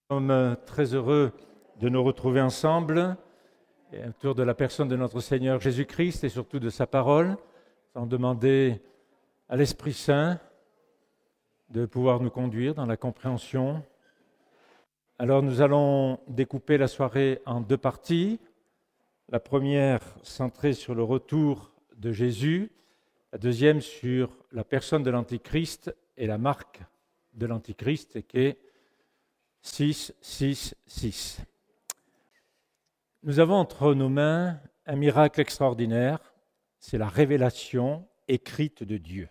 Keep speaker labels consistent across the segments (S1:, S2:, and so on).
S1: Nous sommes très heureux de nous retrouver ensemble autour de la personne de notre Seigneur Jésus-Christ et surtout de sa parole, sans demander à l'Esprit Saint de pouvoir nous conduire dans la compréhension. Alors nous allons découper la soirée en deux parties. La première centrée sur le retour de Jésus, la deuxième sur la personne de l'Antichrist et la marque de l'Antichrist qui est 6, 6, 6. Nous avons entre nos mains un miracle extraordinaire, c'est la révélation écrite de Dieu.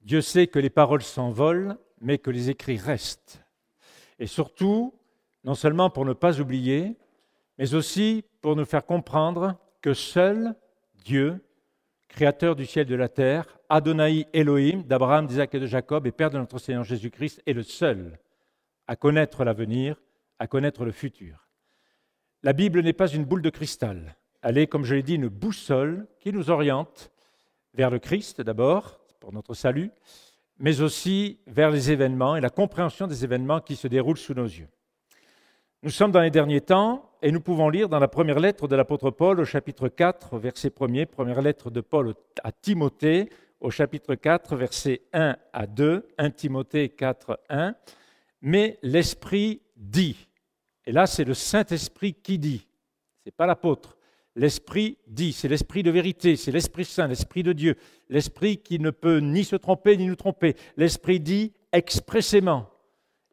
S1: Dieu sait que les paroles s'envolent, mais que les écrits restent. Et surtout, non seulement pour ne pas oublier, mais aussi pour nous faire comprendre que seul Dieu, créateur du ciel et de la terre, Adonai Elohim, d'Abraham, d'Isaac et de Jacob, et Père de notre Seigneur Jésus-Christ, est le seul à connaître l'avenir, à connaître le futur. La Bible n'est pas une boule de cristal. Elle est, comme je l'ai dit, une boussole qui nous oriente vers le Christ d'abord, pour notre salut, mais aussi vers les événements et la compréhension des événements qui se déroulent sous nos yeux. Nous sommes dans les derniers temps et nous pouvons lire dans la première lettre de l'apôtre Paul au chapitre 4, verset 1er, première lettre de Paul à Timothée au chapitre 4, versets 1 à 2, 1 Timothée 4, 1. Mais l'Esprit dit, et là c'est le Saint-Esprit qui dit, ce n'est pas l'apôtre, l'Esprit dit, c'est l'Esprit de vérité, c'est l'Esprit Saint, l'Esprit de Dieu, l'Esprit qui ne peut ni se tromper ni nous tromper. L'Esprit dit expressément,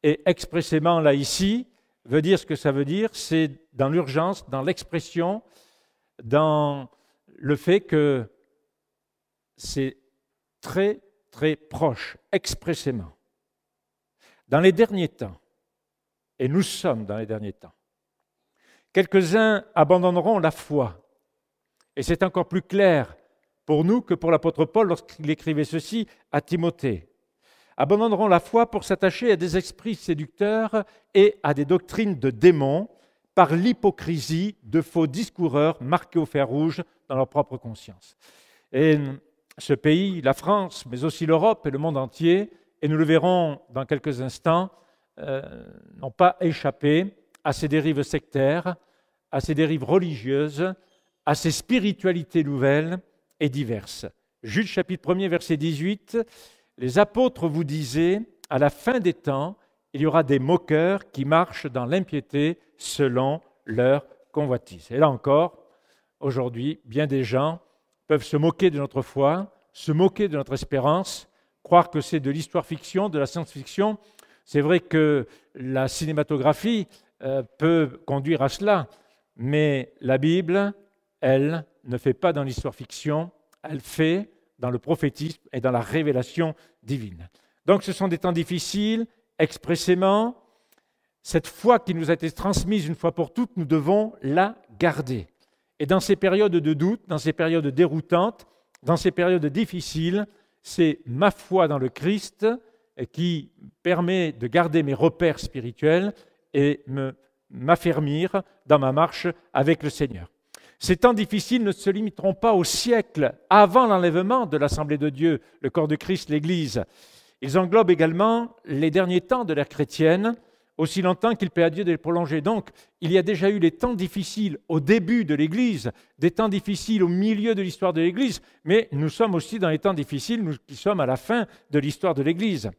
S1: et expressément là ici veut dire ce que ça veut dire, c'est dans l'urgence, dans l'expression, dans le fait que c'est très très proche, expressément. Dans les derniers temps, et nous sommes dans les derniers temps, quelques-uns abandonneront la foi. Et c'est encore plus clair pour nous que pour l'apôtre Paul lorsqu'il écrivait ceci à Timothée. Abandonneront la foi pour s'attacher à des esprits séducteurs et à des doctrines de démons par l'hypocrisie de faux discoureurs marqués au fer rouge dans leur propre conscience. Et ce pays, la France, mais aussi l'Europe et le monde entier, et nous le verrons dans quelques instants, n'ont pas échappé à ces dérives sectaires, à ces dérives religieuses, à ces spiritualités nouvelles et diverses. Jude chapitre 1er, verset 18, « Les apôtres vous disaient, à la fin des temps, il y aura des moqueurs qui marchent dans l'impiété selon leur convoitise. » Et là encore, aujourd'hui, bien des gens peuvent se moquer de notre foi, se moquer de notre espérance, croire que c'est de l'histoire-fiction, de la science-fiction. C'est vrai que la cinématographie peut conduire à cela, mais la Bible, elle, ne fait pas dans l'histoire-fiction, elle fait dans le prophétisme et dans la révélation divine. Donc ce sont des temps difficiles, expressément. Cette foi qui nous a été transmise une fois pour toutes, nous devons la garder. Et dans ces périodes de doute, dans ces périodes déroutantes, dans ces périodes difficiles, c'est ma foi dans le Christ qui permet de garder mes repères spirituels et m'affermir dans ma marche avec le Seigneur. Ces temps difficiles ne se limiteront pas au siècle avant l'enlèvement de l'Assemblée de Dieu, le corps de Christ, l'Église. Ils englobent également les derniers temps de l'ère chrétienne, aussi longtemps qu'il plaît à Dieu de les prolonger. Donc, il y a déjà eu les temps difficiles au début de l'Église, des temps difficiles au milieu de l'histoire de l'Église, mais nous sommes aussi dans les temps difficiles, nous qui sommes à la fin de l'histoire de l'Église.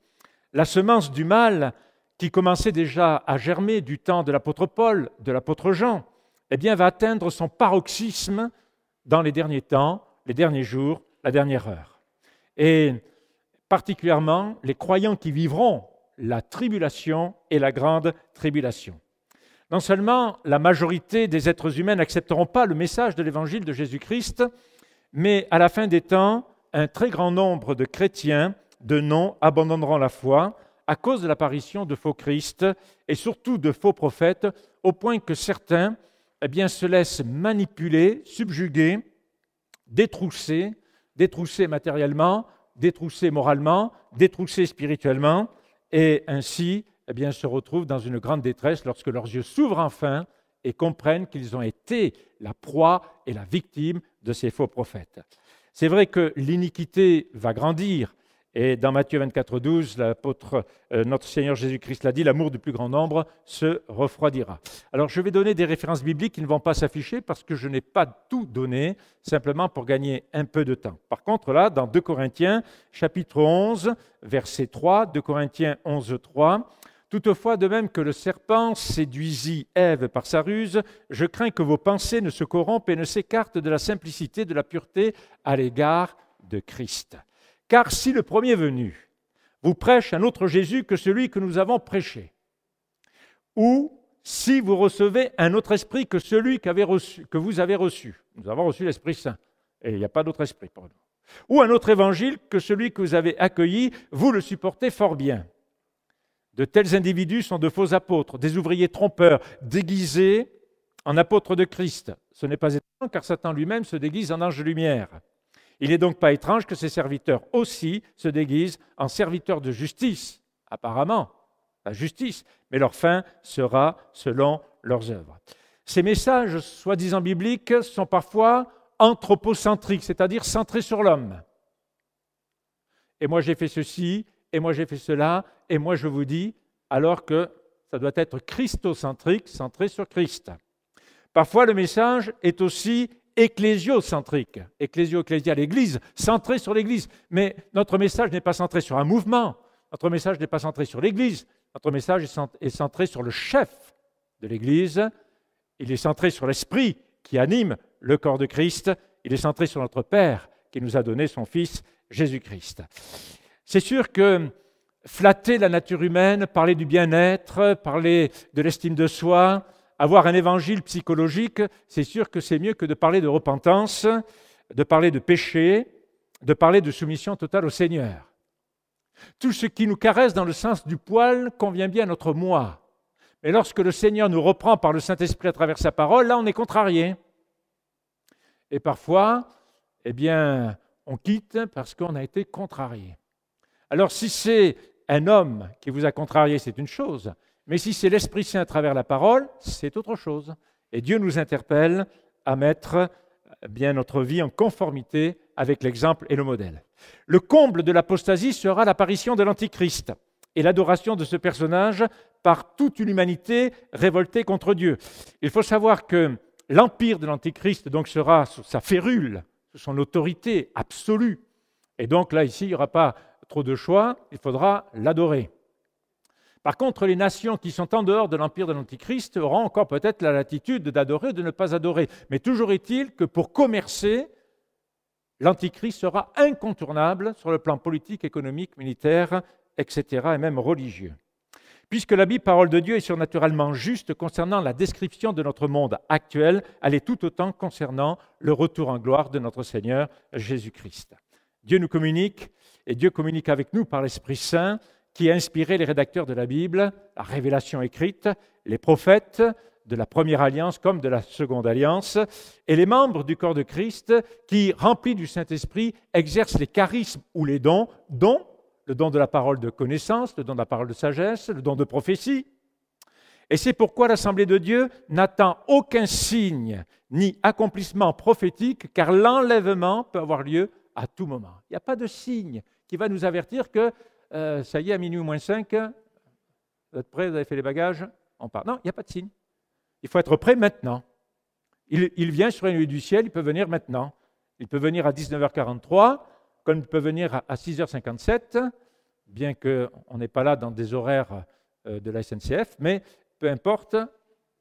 S1: La semence du mal, qui commençait déjà à germer du temps de l'apôtre Paul, de l'apôtre Jean, eh bien, va atteindre son paroxysme dans les derniers temps, les derniers jours, la dernière heure. Et particulièrement, les croyants qui vivront la tribulation et la grande tribulation. Non seulement la majorité des êtres humains n'accepteront pas le message de l'évangile de Jésus-Christ, mais à la fin des temps, un très grand nombre de chrétiens de nom abandonneront la foi à cause de l'apparition de faux Christ et surtout de faux prophètes, au point que certains se laissent manipuler, subjuguer, détrousser matériellement, détrousser moralement, détrousser spirituellement, et ainsi se retrouvent dans une grande détresse lorsque leurs yeux s'ouvrent enfin et comprennent qu'ils ont été la proie et la victime de ces faux prophètes. C'est vrai que l'iniquité va grandir Et dans Matthieu 24, 12, notre Seigneur Jésus-Christ l'a dit, l'amour du plus grand nombre se refroidira. Alors je vais donner des références bibliques qui ne vont pas s'afficher parce que je n'ai pas tout donné, simplement pour gagner un peu de temps. Par contre, là, dans 2 Corinthiens, chapitre 11, verset 3, 2 Corinthiens 11, 3, « Toutefois, de même que le serpent séduisit Ève par sa ruse, je crains que vos pensées ne se corrompent et ne s'écartent de la simplicité, de la pureté à l'égard de Christ. Car si le premier venu vous prêche un autre Jésus que celui que nous avons prêché, ou si vous recevez un autre esprit que celui que vous avez reçu, nous avons reçu l'Esprit Saint, et il n'y a pas d'autre esprit pour nous, ou un autre évangile que celui que vous avez accueilli, vous le supportez fort bien. De tels individus sont de faux apôtres, des ouvriers trompeurs, déguisés en apôtres de Christ. Ce n'est pas étonnant car Satan lui-même se déguise en ange de lumière. Il n'est donc pas étrange que ses serviteurs aussi se déguisent en serviteurs de justice, apparemment, la justice, mais leur fin sera selon leurs œuvres. Ces messages, soi-disant bibliques, sont parfois anthropocentriques, c'est-à-dire centrés sur l'homme. Et moi j'ai fait ceci, et moi j'ai fait cela, et moi je vous dis, alors que ça doit être christocentrique, centré sur Christ. Parfois le message est aussi ecclésiocentrique, ecclésia, l'Église, centré sur l'Église. Mais notre message n'est pas centré sur un mouvement, notre message n'est pas centré sur l'Église, notre message est centré sur le chef de l'Église, il est centré sur l'Esprit qui anime le corps de Christ, il est centré sur notre Père qui nous a donné son Fils Jésus-Christ. C'est sûr que flatter la nature humaine, parler du bien-être, parler de l'estime de soi, avoir un évangile psychologique, c'est sûr que c'est mieux que de parler de repentance, de parler de péché, de parler de soumission totale au Seigneur. Tout ce qui nous caresse dans le sens du poil convient bien à notre moi. Mais lorsque le Seigneur nous reprend par le Saint-Esprit à travers sa parole, là on est contrarié. Et parfois, eh bien, on quitte parce qu'on a été contrarié. Alors si c'est un homme qui vous a contrarié, c'est une chose. Mais si c'est l'Esprit Saint à travers la parole, c'est autre chose. Et Dieu nous interpelle à mettre bien notre vie en conformité avec l'exemple et le modèle. Le comble de l'apostasie sera l'apparition de l'Antichrist et l'adoration de ce personnage par toute une humanité révoltée contre Dieu. Il faut savoir que l'empire de l'Antichrist donc sera sous sa férule, sous son autorité absolue. Et donc là, ici, il n'y aura pas trop de choix, il faudra l'adorer. Par contre, les nations qui sont en dehors de l'empire de l'Antichrist auront encore peut-être la latitude d'adorer ou de ne pas adorer. Mais toujours est-il que pour commercer, l'Antichrist sera incontournable sur le plan politique, économique, militaire, etc., et même religieux. Puisque la Bible, parole de Dieu, est surnaturellement juste concernant la description de notre monde actuel, elle est tout autant concernant le retour en gloire de notre Seigneur Jésus-Christ. Dieu nous communique, et Dieu communique avec nous par l'Esprit Saint, qui a inspiré les rédacteurs de la Bible, la révélation écrite, les prophètes de la première alliance comme de la seconde alliance, et les membres du corps de Christ qui, remplis du Saint-Esprit, exercent les charismes ou les dons, dont le don de la parole de connaissance, le don de la parole de sagesse, le don de prophétie. Et c'est pourquoi l'Assemblée de Dieu n'attend aucun signe ni accomplissement prophétique, car l'enlèvement peut avoir lieu à tout moment. Il n'y a pas de signe qui va nous avertir que ça y est, à minuit ou moins 5, vous êtes prêts, vous avez fait les bagages, on part. Non, il n'y a pas de signe. Il faut être prêt maintenant. Il vient sur une nuit du ciel, il peut venir maintenant. Il peut venir à 19h43, comme il peut venir à 6h57, bien qu'on n'est pas là dans des horaires de la SNCF, mais peu importe,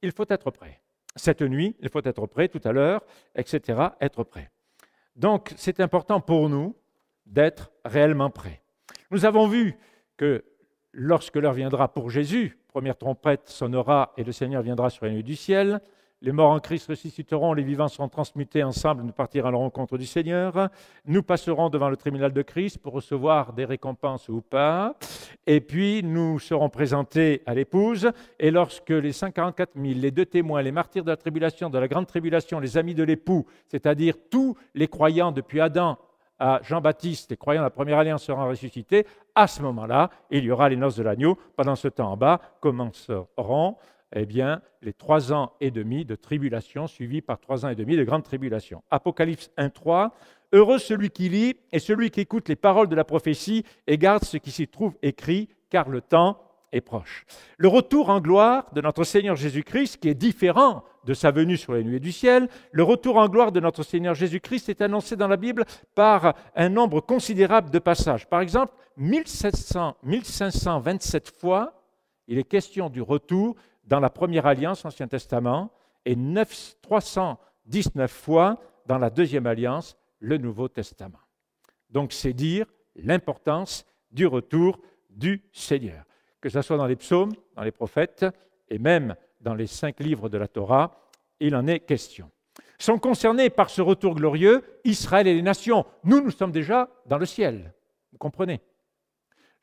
S1: il faut être prêt. Cette nuit, il faut être prêt, tout à l'heure, etc., être prêt. Donc, c'est important pour nous d'être réellement prêts. Nous avons vu que lorsque l'heure viendra pour Jésus, première trompette sonnera et le Seigneur viendra sur les nuées du ciel, les morts en Christ ressusciteront, les vivants seront transmutés ensemble, nous partirons à la rencontre du Seigneur, nous passerons devant le tribunal de Christ pour recevoir des récompenses ou pas, et puis nous serons présentés à l'épouse, et lorsque les 144 000, les 2 témoins, les martyrs de la tribulation, de la grande tribulation, les amis de l'époux, c'est-à-dire tous les croyants depuis Adam à Jean-Baptiste, les croyants de la première alliance seront ressuscités, à ce moment-là, il y aura les noces de l'agneau. Pendant ce temps en bas, commenceront les 3 ans et demi de tribulation, suivis par 3 ans et demi de grande tribulation. Apocalypse 1.3, Heureux celui qui lit et celui qui écoute les paroles de la prophétie et garde ce qui s'y trouve écrit, car le temps est proche. Le retour en gloire de notre Seigneur Jésus-Christ, qui est différent de sa venue sur les nuées du ciel, le retour en gloire de notre Seigneur Jésus-Christ est annoncé dans la Bible par un nombre considérable de passages. Par exemple, 1527 fois, il est question du retour dans la première alliance, Ancien Testament, et 319 fois dans la deuxième alliance, le Nouveau Testament. Donc c'est dire l'importance du retour du Seigneur. Que ce soit dans les psaumes, dans les prophètes et même dans les 5 livres de la Torah, il en est question. Sont concernés par ce retour glorieux Israël et les nations. Nous sommes déjà dans le ciel. Vous comprenez?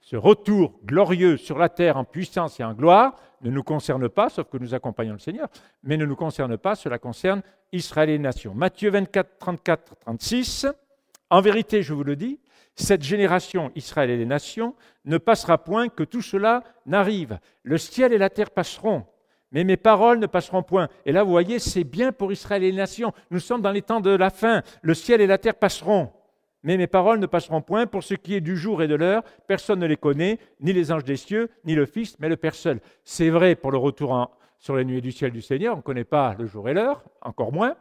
S1: Ce retour glorieux sur la terre en puissance et en gloire ne nous concerne pas, sauf que nous accompagnons le Seigneur, mais ne nous concerne pas, cela concerne Israël et les nations. Matthieu 24, 34, 36. En vérité, je vous le dis, cette génération, Israël et les nations, ne passera point que tout cela n'arrive. Le ciel et la terre passeront, mais mes paroles ne passeront point. Et là, vous voyez, c'est bien pour Israël et les nations. Nous sommes dans les temps de la fin. Le ciel et la terre passeront, mais mes paroles ne passeront point. Pour ce qui est du jour et de l'heure, personne ne les connaît, ni les anges des cieux, ni le Fils, mais le Père seul. C'est vrai pour le retour sur les nuées du ciel du Seigneur, on ne connaît pas le jour et l'heure, encore moins.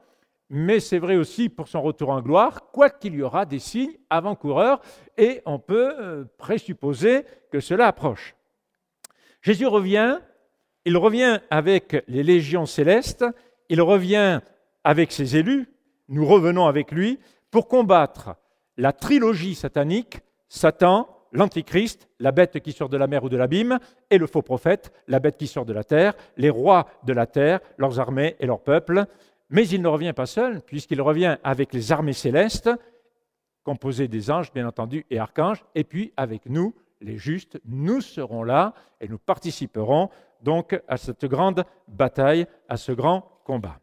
S1: Mais c'est vrai aussi pour son retour en gloire, quoiqu'il y aura des signes avant-coureurs, et on peut présupposer que cela approche. Jésus revient, il revient avec les légions célestes, il revient avec ses élus, nous revenons avec lui, pour combattre la trilogie satanique, Satan, l'Antichrist, la bête qui sort de la mer ou de l'abîme, et le faux prophète, la bête qui sort de la terre, les rois de la terre, leurs armées et leurs peuples. Mais il ne revient pas seul, puisqu'il revient avec les armées célestes, composées des anges, bien entendu, et archanges, et puis avec nous, les justes, nous serons là et nous participerons donc à cette grande bataille, à ce grand combat.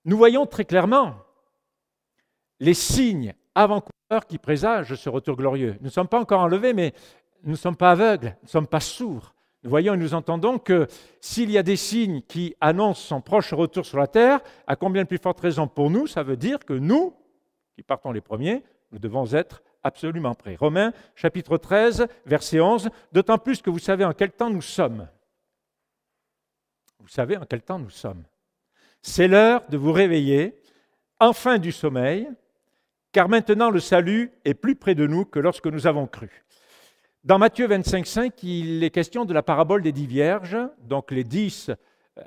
S1: Nous voyons très clairement les signes avant-coureurs qui présagent ce retour glorieux. Nous ne sommes pas encore enlevés, mais nous ne sommes pas aveugles, nous ne sommes pas sourds. Nous voyons et nous entendons que s'il y a des signes qui annoncent son proche retour sur la terre, à combien de plus forte raison pour nous, ça veut dire que nous, qui partons les premiers, nous devons être absolument prêts. Romains, chapitre 13, verset 11, d'autant plus que vous savez en quel temps nous sommes. Vous savez en quel temps nous sommes. C'est l'heure de vous réveiller, enfin du sommeil, car maintenant le salut est plus près de nous que lorsque nous avons cru. Dans Matthieu 25, 5, il est question de la parabole des 10 vierges. Donc les 10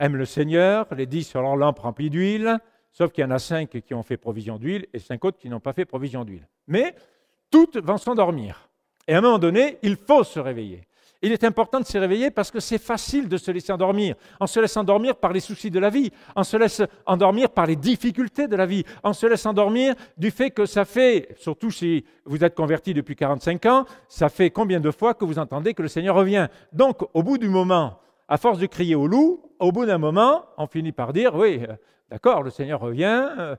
S1: aiment le Seigneur, les 10 ont leur lampe remplie d'huile, sauf qu'il y en a 5 qui ont fait provision d'huile et 5 autres qui n'ont pas fait provision d'huile. Mais toutes vont s'endormir. Et à un moment donné, il faut se réveiller. Il est important de se réveiller parce que c'est facile de se laisser endormir. On se laisse endormir par les soucis de la vie. On se laisse endormir par les difficultés de la vie. On se laisse endormir du fait que ça fait, surtout si vous êtes converti depuis 45 ans, ça fait combien de fois que vous entendez que le Seigneur revient. Donc, au bout du moment, à force de crier au loup, au bout d'un moment, on finit par dire, oui, d'accord, le Seigneur revient,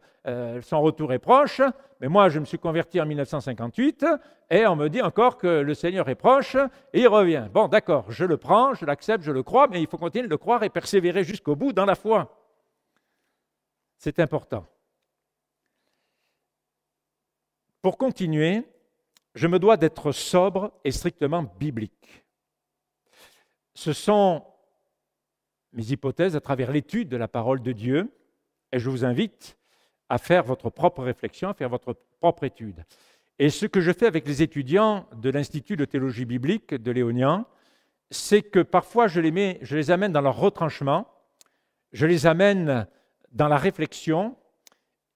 S1: son retour est proche, mais moi je me suis converti en 1958 et on me dit encore que le Seigneur est proche et il revient. Bon, d'accord, je le prends, je l'accepte, je le crois, mais il faut continuer de le croire et persévérer jusqu'au bout dans la foi. C'est important. Pour continuer, je me dois d'être sobre et strictement biblique. Ce sont mes hypothèses à travers l'étude de la parole de Dieu. Et je vous invite à faire votre propre réflexion, à faire votre propre étude. Et ce que je fais avec les étudiants de l'Institut de théologie biblique de Léognan, c'est que parfois je les amène dans leur retranchement, je les amène dans la réflexion,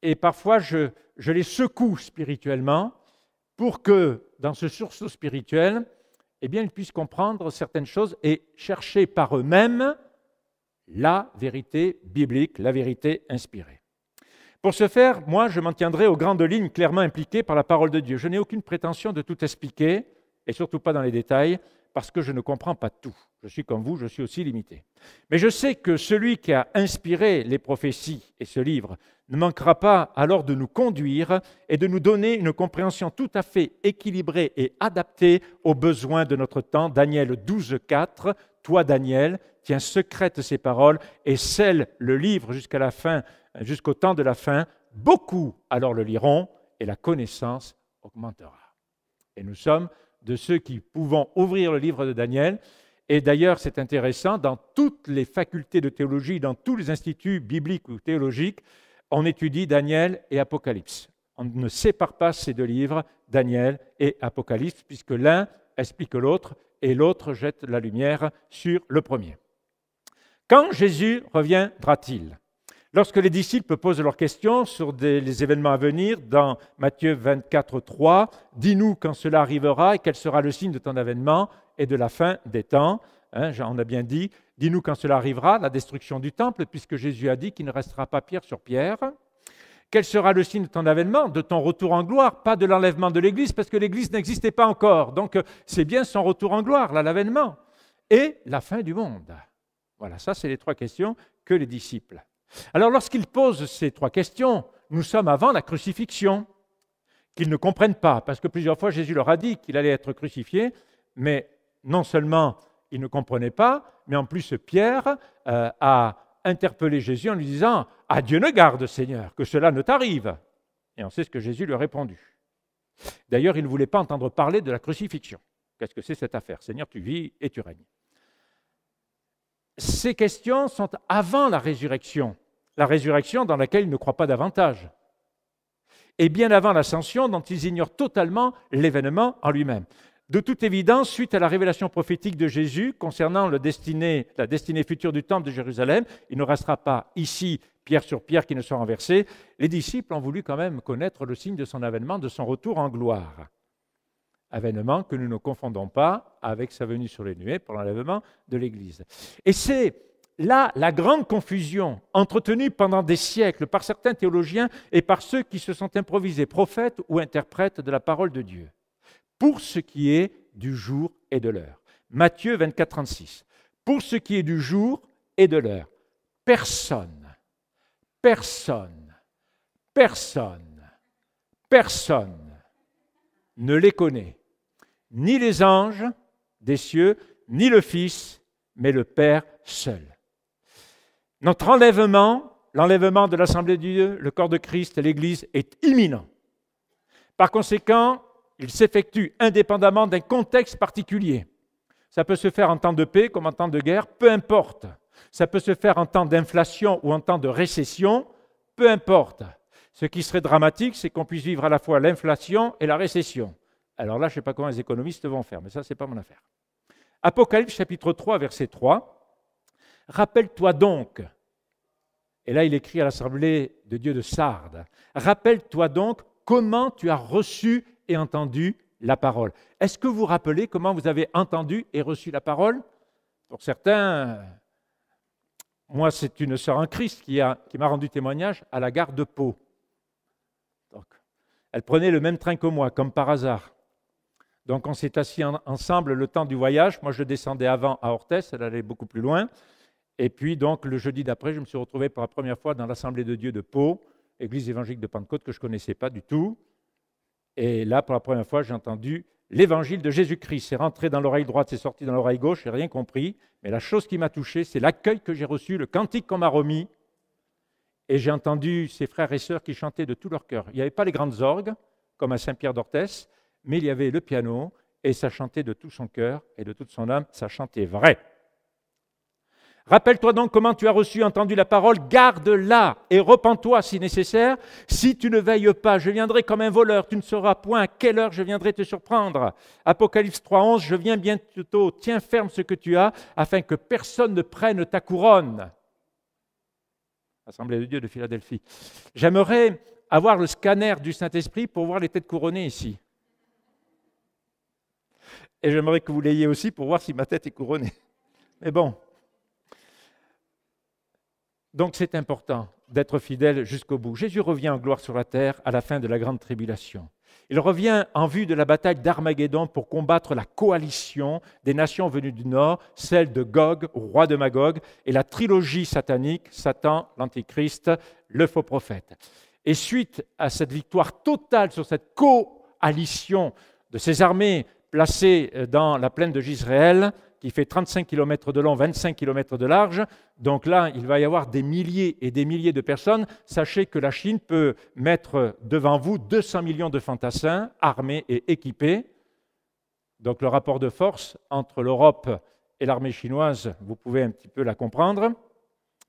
S1: et parfois je les secoue spirituellement pour que, dans ce sursaut spirituel, eh bien, ils puissent comprendre certaines choses et chercher par eux-mêmes la vérité biblique, la vérité inspirée. Pour ce faire, moi, je m'en tiendrai aux grandes lignes clairement impliquées par la parole de Dieu. Je n'ai aucune prétention de tout expliquer, et surtout pas dans les détails, parce que je ne comprends pas tout. Je suis comme vous, je suis aussi limité. Mais je sais que celui qui a inspiré les prophéties et ce livre ne manquera pas alors de nous conduire et de nous donner une compréhension tout à fait équilibrée et adaptée aux besoins de notre temps. Daniel 12, 4, toi Daniel, tiens secrète ces paroles et scelle le livre jusqu'à la fin, jusqu'au temps de la fin, beaucoup alors le liront, et la connaissance augmentera. Et nous sommes de ceux qui pouvons ouvrir le livre de Daniel. Et d'ailleurs, c'est intéressant, dans toutes les facultés de théologie, dans tous les instituts bibliques ou théologiques, on étudie Daniel et Apocalypse. On ne sépare pas ces deux livres, Daniel et Apocalypse, puisque l'un explique l'autre et l'autre jette la lumière sur le premier. Quand Jésus reviendra-t-il ? Lorsque les disciples posent leurs questions sur les événements à venir, dans Matthieu 24, 3, « Dis-nous quand cela arrivera et quel sera le signe de ton avènement et de la fin des temps. » On a bien dit, « Dis-nous quand cela arrivera, la destruction du temple, puisque Jésus a dit qu'il ne restera pas pierre sur pierre. » Quel sera le signe de ton avènement, de ton retour en gloire, pas de l'enlèvement de l'Église, parce que l'Église n'existait pas encore. Donc c'est bien son retour en gloire, là, l'avènement. Et la fin du monde. Voilà, ça c'est les trois questions que les disciples. Alors lorsqu'ils posent ces trois questions, nous sommes avant la crucifixion, qu'ils ne comprennent pas, parce que plusieurs fois Jésus leur a dit qu'il allait être crucifié, mais non seulement ils ne comprenaient pas, mais en plus Pierre a interpellé Jésus en lui disant « À Dieu ne garde, Seigneur, que cela ne t'arrive !» Et on sait ce que Jésus lui a répondu. D'ailleurs, il ne voulait pas entendre parler de la crucifixion. Qu'est-ce que c'est cette affaire ? Seigneur, tu vis et tu règnes. Ces questions sont avant la résurrection dans laquelle ils ne croient pas davantage, et bien avant l'ascension dont ils ignorent totalement l'événement en lui-même. De toute évidence, suite à la révélation prophétique de Jésus concernant la destinée future du temple de Jérusalem, il ne restera pas ici pierre sur pierre qui ne soit renversée. Les disciples ont voulu quand même connaître le signe de son avènement, de son retour en gloire. Avènement que nous ne confondons pas avec sa venue sur les nuées pour l'enlèvement de l'Église. Et c'est là la grande confusion entretenue pendant des siècles par certains théologiens et par ceux qui se sont improvisés prophètes ou interprètes de la parole de Dieu, pour ce qui est du jour et de l'heure. Matthieu 24, 36. Pour ce qui est du jour et de l'heure, personne ne les connaît, ni les anges des cieux, ni le Fils, mais le Père seul. Notre enlèvement, l'enlèvement de l'Assemblée de Dieu, le corps de Christ et l'Église est imminent. Par conséquent, il s'effectue indépendamment d'un contexte particulier. Ça peut se faire en temps de paix comme en temps de guerre, peu importe. Ça peut se faire en temps d'inflation ou en temps de récession, peu importe. Ce qui serait dramatique, c'est qu'on puisse vivre à la fois l'inflation et la récession. Alors là, je ne sais pas comment les économistes vont faire, mais ça, ce n'est pas mon affaire. Apocalypse chapitre 3, verset 3. « Rappelle-toi donc », et là il écrit à l'Assemblée de Dieu de Sardes, « Rappelle-toi donc comment tu as reçu et entendu la parole. » Est-ce que vous vous rappelez comment vous avez entendu et reçu la parole ? Pour certains, moi c'est une sœur en Christ qui m'a rendu témoignage à la gare de Pau. Donc, elle prenait le même train que moi, comme par hasard. Donc on s'est assis ensemble le temps du voyage. Moi je descendais avant à Orthès, elle allait beaucoup plus loin. Et puis donc le jeudi d'après, je me suis retrouvé pour la première fois dans l'Assemblée de Dieu de Pau, église évangélique de Pentecôte que je ne connaissais pas du tout. Et là, pour la première fois, j'ai entendu l'évangile de Jésus-Christ. C'est rentré dans l'oreille droite, c'est sorti dans l'oreille gauche, je n'ai rien compris. Mais la chose qui m'a touché, c'est l'accueil que j'ai reçu, le cantique qu'on m'a remis. Et j'ai entendu ces frères et sœurs qui chantaient de tout leur cœur. Il n'y avait pas les grandes orgues, comme à Saint-Pierre d'Orthès, mais il y avait le piano, et ça chantait de tout son cœur et de toute son âme, ça chantait vrai. Rappelle-toi donc comment tu as reçu et entendu la parole, garde-la et repens-toi si nécessaire. Si tu ne veilles pas, je viendrai comme un voleur, tu ne sauras point à quelle heure je viendrai te surprendre. Apocalypse 3.11, je viens bientôt, tiens ferme ce que tu as, afin que personne ne prenne ta couronne. Assemblée de Dieu de Philadelphie. J'aimerais avoir le scanner du Saint-Esprit pour voir les têtes couronnées ici. Et j'aimerais que vous l'ayez aussi pour voir si ma tête est couronnée. Mais bon. Donc c'est important d'être fidèle jusqu'au bout. Jésus revient en gloire sur la terre à la fin de la grande tribulation. Il revient en vue de la bataille d'Armageddon pour combattre la coalition des nations venues du Nord, celle de Gog, roi de Magog, et la trilogie satanique, Satan, l'Antichrist, le faux prophète. Et suite à cette victoire totale sur cette coalition de ces armées placées dans la plaine de Jezreel, qui fait 35 km de long, 25 km de large. Donc là, il va y avoir des milliers et des milliers de personnes. Sachez que la Chine peut mettre devant vous 200 millions de fantassins armés et équipés. Donc le rapport de force entre l'Europe et l'armée chinoise, vous pouvez un petit peu la comprendre.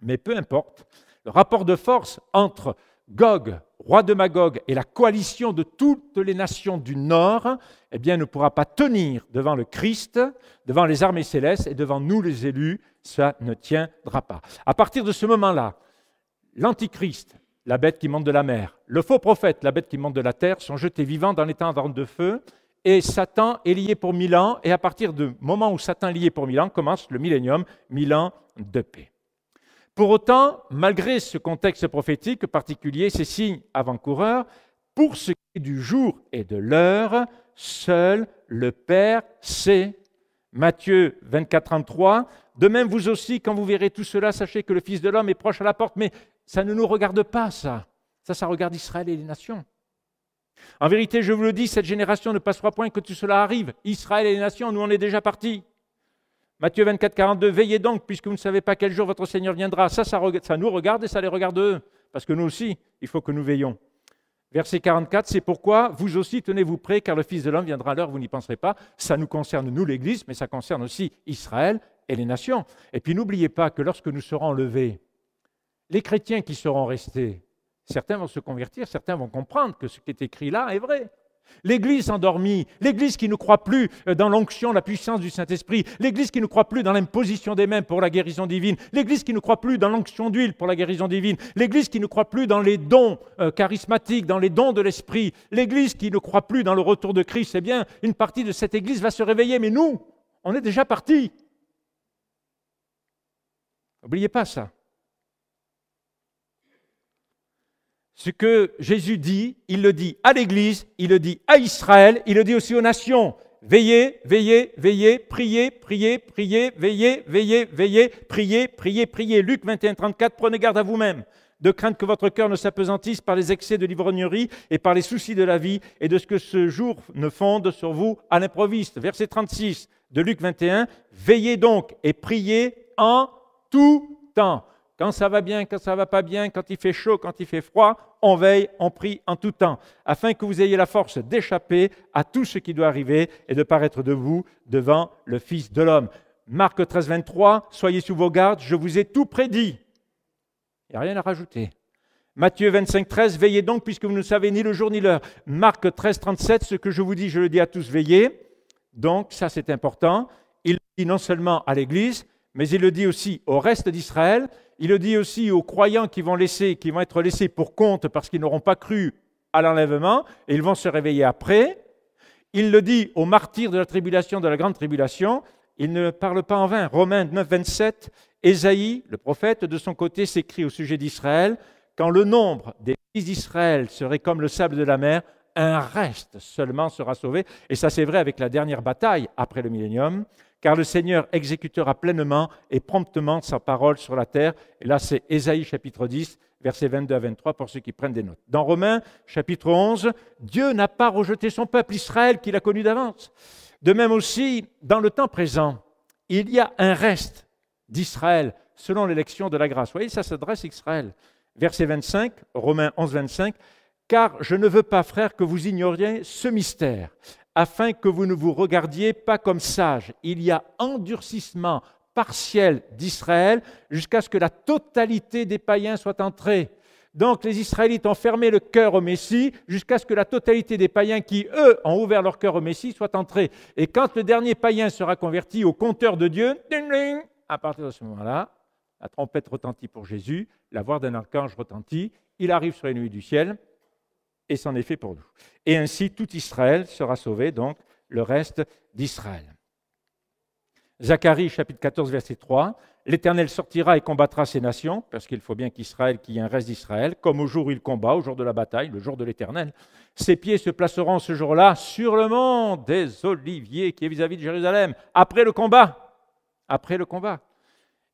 S1: Mais peu importe, le rapport de force entre Gog, roi de Magog, et la coalition de toutes les nations du Nord, eh bien, ne pourra pas tenir devant le Christ, devant les armées célestes et devant nous les élus, ça ne tiendra pas. À partir de ce moment-là, l'Antichrist, la bête qui monte de la mer, le faux prophète, la bête qui monte de la terre, sont jetés vivants dans les tentes de feu, et Satan est lié pour 1000 ans, et à partir du moment où Satan est lié pour 1000 ans, commence le millénium, 1000 ans de paix. Pour autant, malgré ce contexte prophétique particulier, ces signes avant-coureurs, pour ce qui est du jour et de l'heure, seul le Père sait. Matthieu 24, 33, de même vous aussi, quand vous verrez tout cela, sachez que le Fils de l'homme est proche à la porte, mais ça ne nous regarde pas, ça. Ça regarde Israël et les nations. En vérité, je vous le dis, cette génération ne passera point que tout cela arrive. Israël et les nations, nous on est déjà partis. Matthieu 24, 42, veillez donc, puisque vous ne savez pas quel jour votre Seigneur viendra. Ça nous regarde et ça les regarde eux, parce que nous aussi, il faut que nous veillons. Verset 44, c'est pourquoi vous aussi tenez-vous prêts, car le Fils de l'homme viendra à l'heure, vous n'y penserez pas. Ça nous concerne, nous l'Église, mais ça concerne aussi Israël et les nations. Et puis n'oubliez pas que lorsque nous serons levés, les chrétiens qui seront restés, certains vont se convertir, certains vont comprendre que ce qui est écrit là est vrai. L'Église endormie, l'Église qui ne croit plus dans l'onction, la puissance du Saint-Esprit, l'Église qui ne croit plus dans l'imposition des mains pour la guérison divine, l'Église qui ne croit plus dans l'onction d'huile pour la guérison divine, l'Église qui ne croit plus dans les dons charismatiques, dans les dons de l'Esprit, l'Église qui ne croit plus dans le retour de Christ, eh bien, une partie de cette Église va se réveiller, mais nous, on est déjà partis. N'oubliez pas ça. Ce que Jésus dit, il le dit à l'Église, il le dit à Israël, il le dit aussi aux nations. Veillez, veillez, veillez, priez, priez, priez, veillez, veillez, veillez, priez, priez, priez. Luc 21, 34, prenez garde à vous-même, de crainte que votre cœur ne s'apesantisse par les excès de l'ivrognerie et par les soucis de la vie, et de ce que ce jour ne fonde sur vous à l'improviste. Verset 36 de Luc 21, veillez donc et priez en tout temps. Quand ça va bien, quand ça ne va pas bien, quand il fait chaud, quand il fait froid, on veille, on prie en tout temps, afin que vous ayez la force d'échapper à tout ce qui doit arriver et de paraître debout devant le Fils de l'homme. Marc 13, 23, soyez sous vos gardes, je vous ai tout prédit. Il n'y a rien à rajouter. Matthieu 25, 13, veillez donc puisque vous ne savez ni le jour ni l'heure. Marc 13, 37, ce que je vous dis, je le dis à tous, veillez. Donc ça c'est important. Il le dit non seulement à l'Église, mais il le dit aussi au reste d'Israël. Il le dit aussi aux croyants qui vont être laissés pour compte parce qu'ils n'auront pas cru à l'enlèvement et ils vont se réveiller après. Il le dit aux martyrs de la tribulation, de la grande tribulation. Il ne parle pas en vain. Romains 9, 27, Ésaïe, le prophète, de son côté, s'écrit au sujet d'Israël, quand le nombre des fils d'Israël serait comme le sable de la mer, un reste seulement sera sauvé. Et ça, c'est vrai avec la dernière bataille après le millénium, car le Seigneur exécutera pleinement et promptement sa parole sur la terre. Et là, c'est Ésaïe chapitre 10, versets 22 à 23, pour ceux qui prennent des notes. Dans Romains chapitre 11, Dieu n'a pas rejeté son peuple Israël qu'il a connu d'avance. De même aussi, dans le temps présent, il y a un reste d'Israël selon l'élection de la grâce. Vous voyez, ça s'adresse à Israël. Verset 25, Romains 11, 25, « Car je ne veux pas, frères, que vous ignoriez ce mystère, afin que vous ne vous regardiez pas comme sages. Il y a endurcissement partiel d'Israël jusqu'à ce que la totalité des païens soit entrée. » Donc les Israélites ont fermé le cœur au Messie jusqu'à ce que la totalité des païens qui, eux, ont ouvert leur cœur au Messie soient entrés. Et quand le dernier païen sera converti au compteur de Dieu, ding, ding, à partir de ce moment-là, la trompette retentit pour Jésus, la voix d'un archange retentit, il arrive sur les nuées du ciel, et c'en est fait pour nous. Et ainsi, tout Israël sera sauvé, donc le reste d'Israël. Zacharie, chapitre 14, verset 3, « L'Éternel sortira et combattra ces nations, parce qu'il faut bien qu'Israël, qu'il y ait un reste d'Israël, comme au jour où il combat, au jour de la bataille, le jour de l'Éternel. Ses pieds se placeront ce jour-là sur le mont des Oliviers, qui est vis-à-vis de Jérusalem, après le combat. » Après le combat.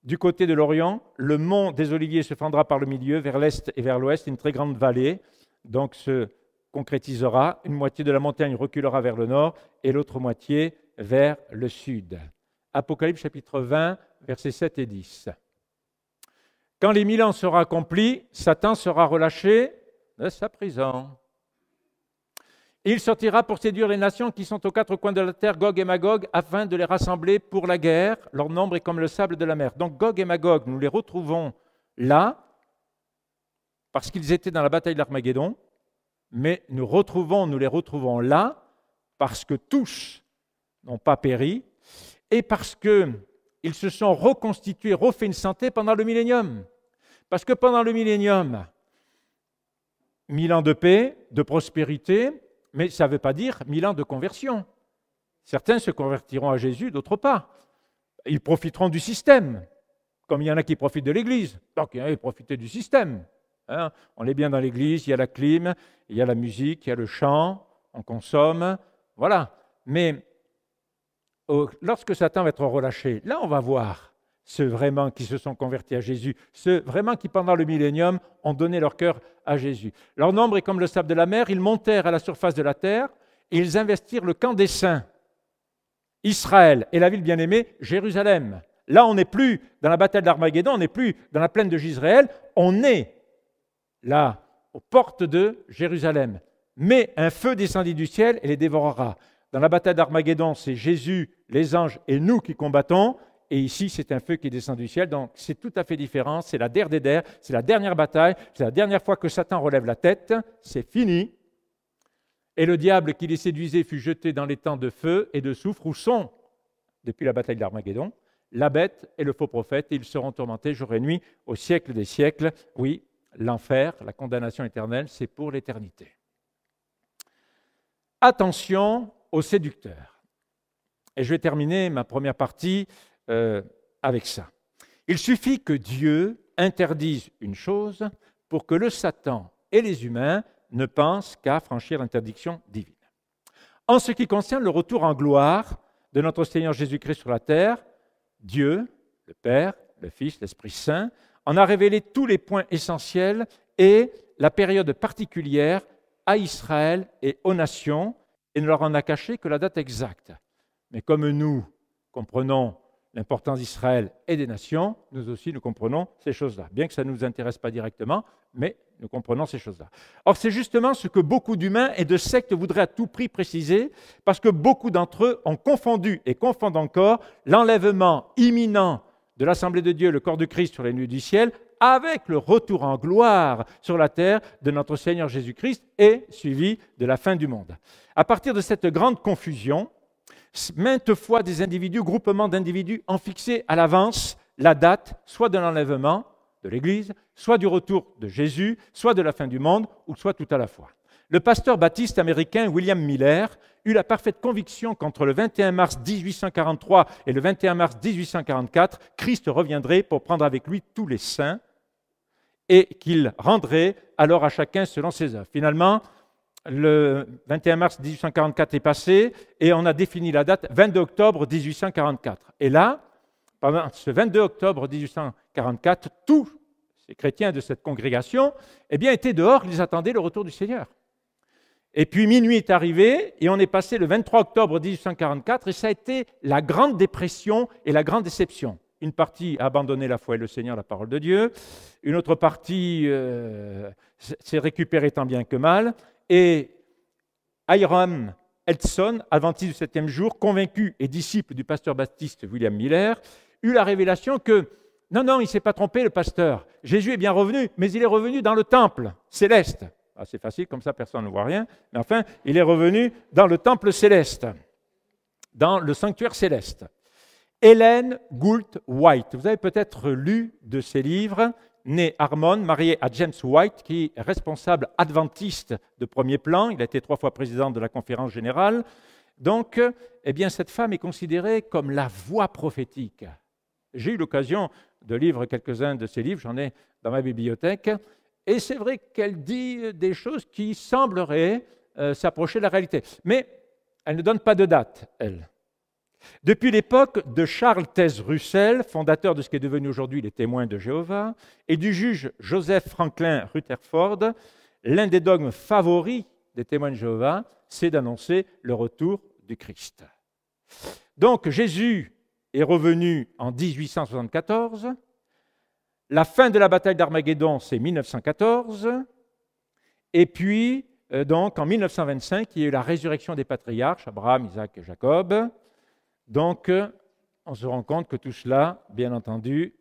S1: Du côté de l'Orient, le mont des Oliviers se fendra par le milieu, vers l'est et vers l'ouest, une très grande vallée, donc se concrétisera. Une moitié de la montagne reculera vers le nord et l'autre moitié vers le sud. Apocalypse chapitre 20, versets 7 et 10. Quand les 1000 ans seront accomplis, Satan sera relâché de sa prison. Il sortira pour séduire les nations qui sont aux quatre coins de la terre, Gog et Magog, afin de les rassembler pour la guerre. Leur nombre est comme le sable de la mer. Donc Gog et Magog, nous les retrouvons là, parce qu'ils étaient dans la bataille d'Armageddon, mais nous les retrouvons là, parce que tous n'ont pas péri, et parce qu'ils se sont reconstitués, refait une santé pendant le millénium. Parce que pendant le millénium, 1000 ans de paix, de prospérité, mais ça ne veut pas dire 1000 ans de conversion. Certains se convertiront à Jésus, d'autres pas. Ils profiteront du système, comme il y en a qui profitent de l'Église. Donc il y en a qui profitent du système. Hein, on est bien dans l'Église, il y a la clim, il y a la musique, il y a le chant, on consomme, voilà. Mais lorsque Satan va être relâché, là on va voir ceux vraiment qui se sont convertis à Jésus, ceux vraiment qui pendant le millénium ont donné leur cœur à Jésus. Leur nombre est comme le sable de la mer, ils montèrent à la surface de la terre et ils investirent le camp des saints, Israël et la ville bien-aimée, Jérusalem. Là on n'est plus dans la bataille d'Armageddon, on n'est plus dans la plaine de Jisraël, on est là, aux portes de Jérusalem. Mais un feu descendit du ciel et les dévorera. Dans la bataille d'Armageddon, c'est Jésus, les anges et nous qui combattons. Et ici, c'est un feu qui descend du ciel. Donc, c'est tout à fait différent. C'est la der des der. C'est la dernière bataille. C'est la dernière fois que Satan relève la tête. C'est fini. Et le diable qui les séduisait fut jeté dans les temps de feu et de soufre où sont, depuis la bataille d'Armageddon, la bête et le faux prophète. Et ils seront tourmentés jour et nuit au siècle des siècles. Oui, l'enfer, la condamnation éternelle, c'est pour l'éternité. Attention aux séducteurs. Et je vais terminer ma première partie avec ça. Il suffit que Dieu interdise une chose pour que le Satan et les humains ne pensent qu'à franchir l'interdiction divine. En ce qui concerne le retour en gloire de notre Seigneur Jésus-Christ sur la terre, Dieu, le Père, le Fils, l'Esprit Saint, en a révélé tous les points essentiels et la période particulière à Israël et aux nations, et ne leur en a caché que la date exacte. Mais comme nous comprenons l'importance d'Israël et des nations, nous aussi nous comprenons ces choses-là, bien que ça ne nous intéresse pas directement, mais nous comprenons ces choses-là. Or, c'est justement ce que beaucoup d'humains et de sectes voudraient à tout prix préciser, parce que beaucoup d'entre eux ont confondu et confondent encore l'enlèvement imminent de l'Assemblée de Dieu, le corps de Christ sur les nuées du ciel, avec le retour en gloire sur la terre de notre Seigneur Jésus-Christ et suivi de la fin du monde. À partir de cette grande confusion, maintes fois des individus, groupements d'individus ont fixé à l'avance la date, soit de l'enlèvement de l'Église, soit du retour de Jésus, soit de la fin du monde, ou soit tout à la fois. Le pasteur baptiste américain William Miller eut la parfaite conviction qu'entre le 21 mars 1843 et le 21 mars 1844, Christ reviendrait pour prendre avec lui tous les saints et qu'il rendrait alors à chacun selon ses œuvres. Finalement, le 21 mars 1844 est passé et on a défini la date 22 octobre 1844. Et là, pendant ce 22 octobre 1844, tous ces chrétiens de cette congrégation étaient dehors, ils attendaient le retour du Seigneur. Et puis minuit est arrivé et on est passé le 23 octobre 1844 et ça a été la grande dépression et la grande déception. Une partie a abandonné la foi et le Seigneur, la parole de Dieu. Une autre partie s'est récupérée tant bien que mal. Et Hiram Edson, adventiste du septième jour, convaincu et disciple du pasteur baptiste William Miller, eut la révélation que non, il ne s'est pas trompé, le pasteur. Jésus est bien revenu, mais il est revenu dans le temple céleste. Ah, c'est facile, comme ça personne ne voit rien. Mais enfin, il est revenu dans le temple céleste, dans le sanctuaire céleste. Ellen Gould White, vous avez peut-être lu de ses livres, née Harmon, mariée à James White, qui est responsable adventiste de premier plan. Il a été 3 fois président de la conférence générale. Donc, cette femme est considérée comme la voix prophétique. J'ai eu l'occasion de lire quelques-uns de ses livres, j'en ai dans ma bibliothèque, et c'est vrai qu'elle dit des choses qui sembleraient s'approcher de la réalité. Mais elle ne donne pas de date, elle. Depuis l'époque de Charles Taze Russell, fondateur de ce qui est devenu aujourd'hui les Témoins de Jéhovah, et du juge Joseph Franklin Rutherford, l'un des dogmes favoris des Témoins de Jéhovah, c'est d'annoncer le retour du Christ. Donc Jésus est revenu en 1874. La fin de la bataille d'Armageddon, c'est 1914. Et puis, donc, en 1925, il y a eu la résurrection des patriarches, Abraham, Isaac et Jacob. Donc, on se rend compte que tout cela, bien entendu,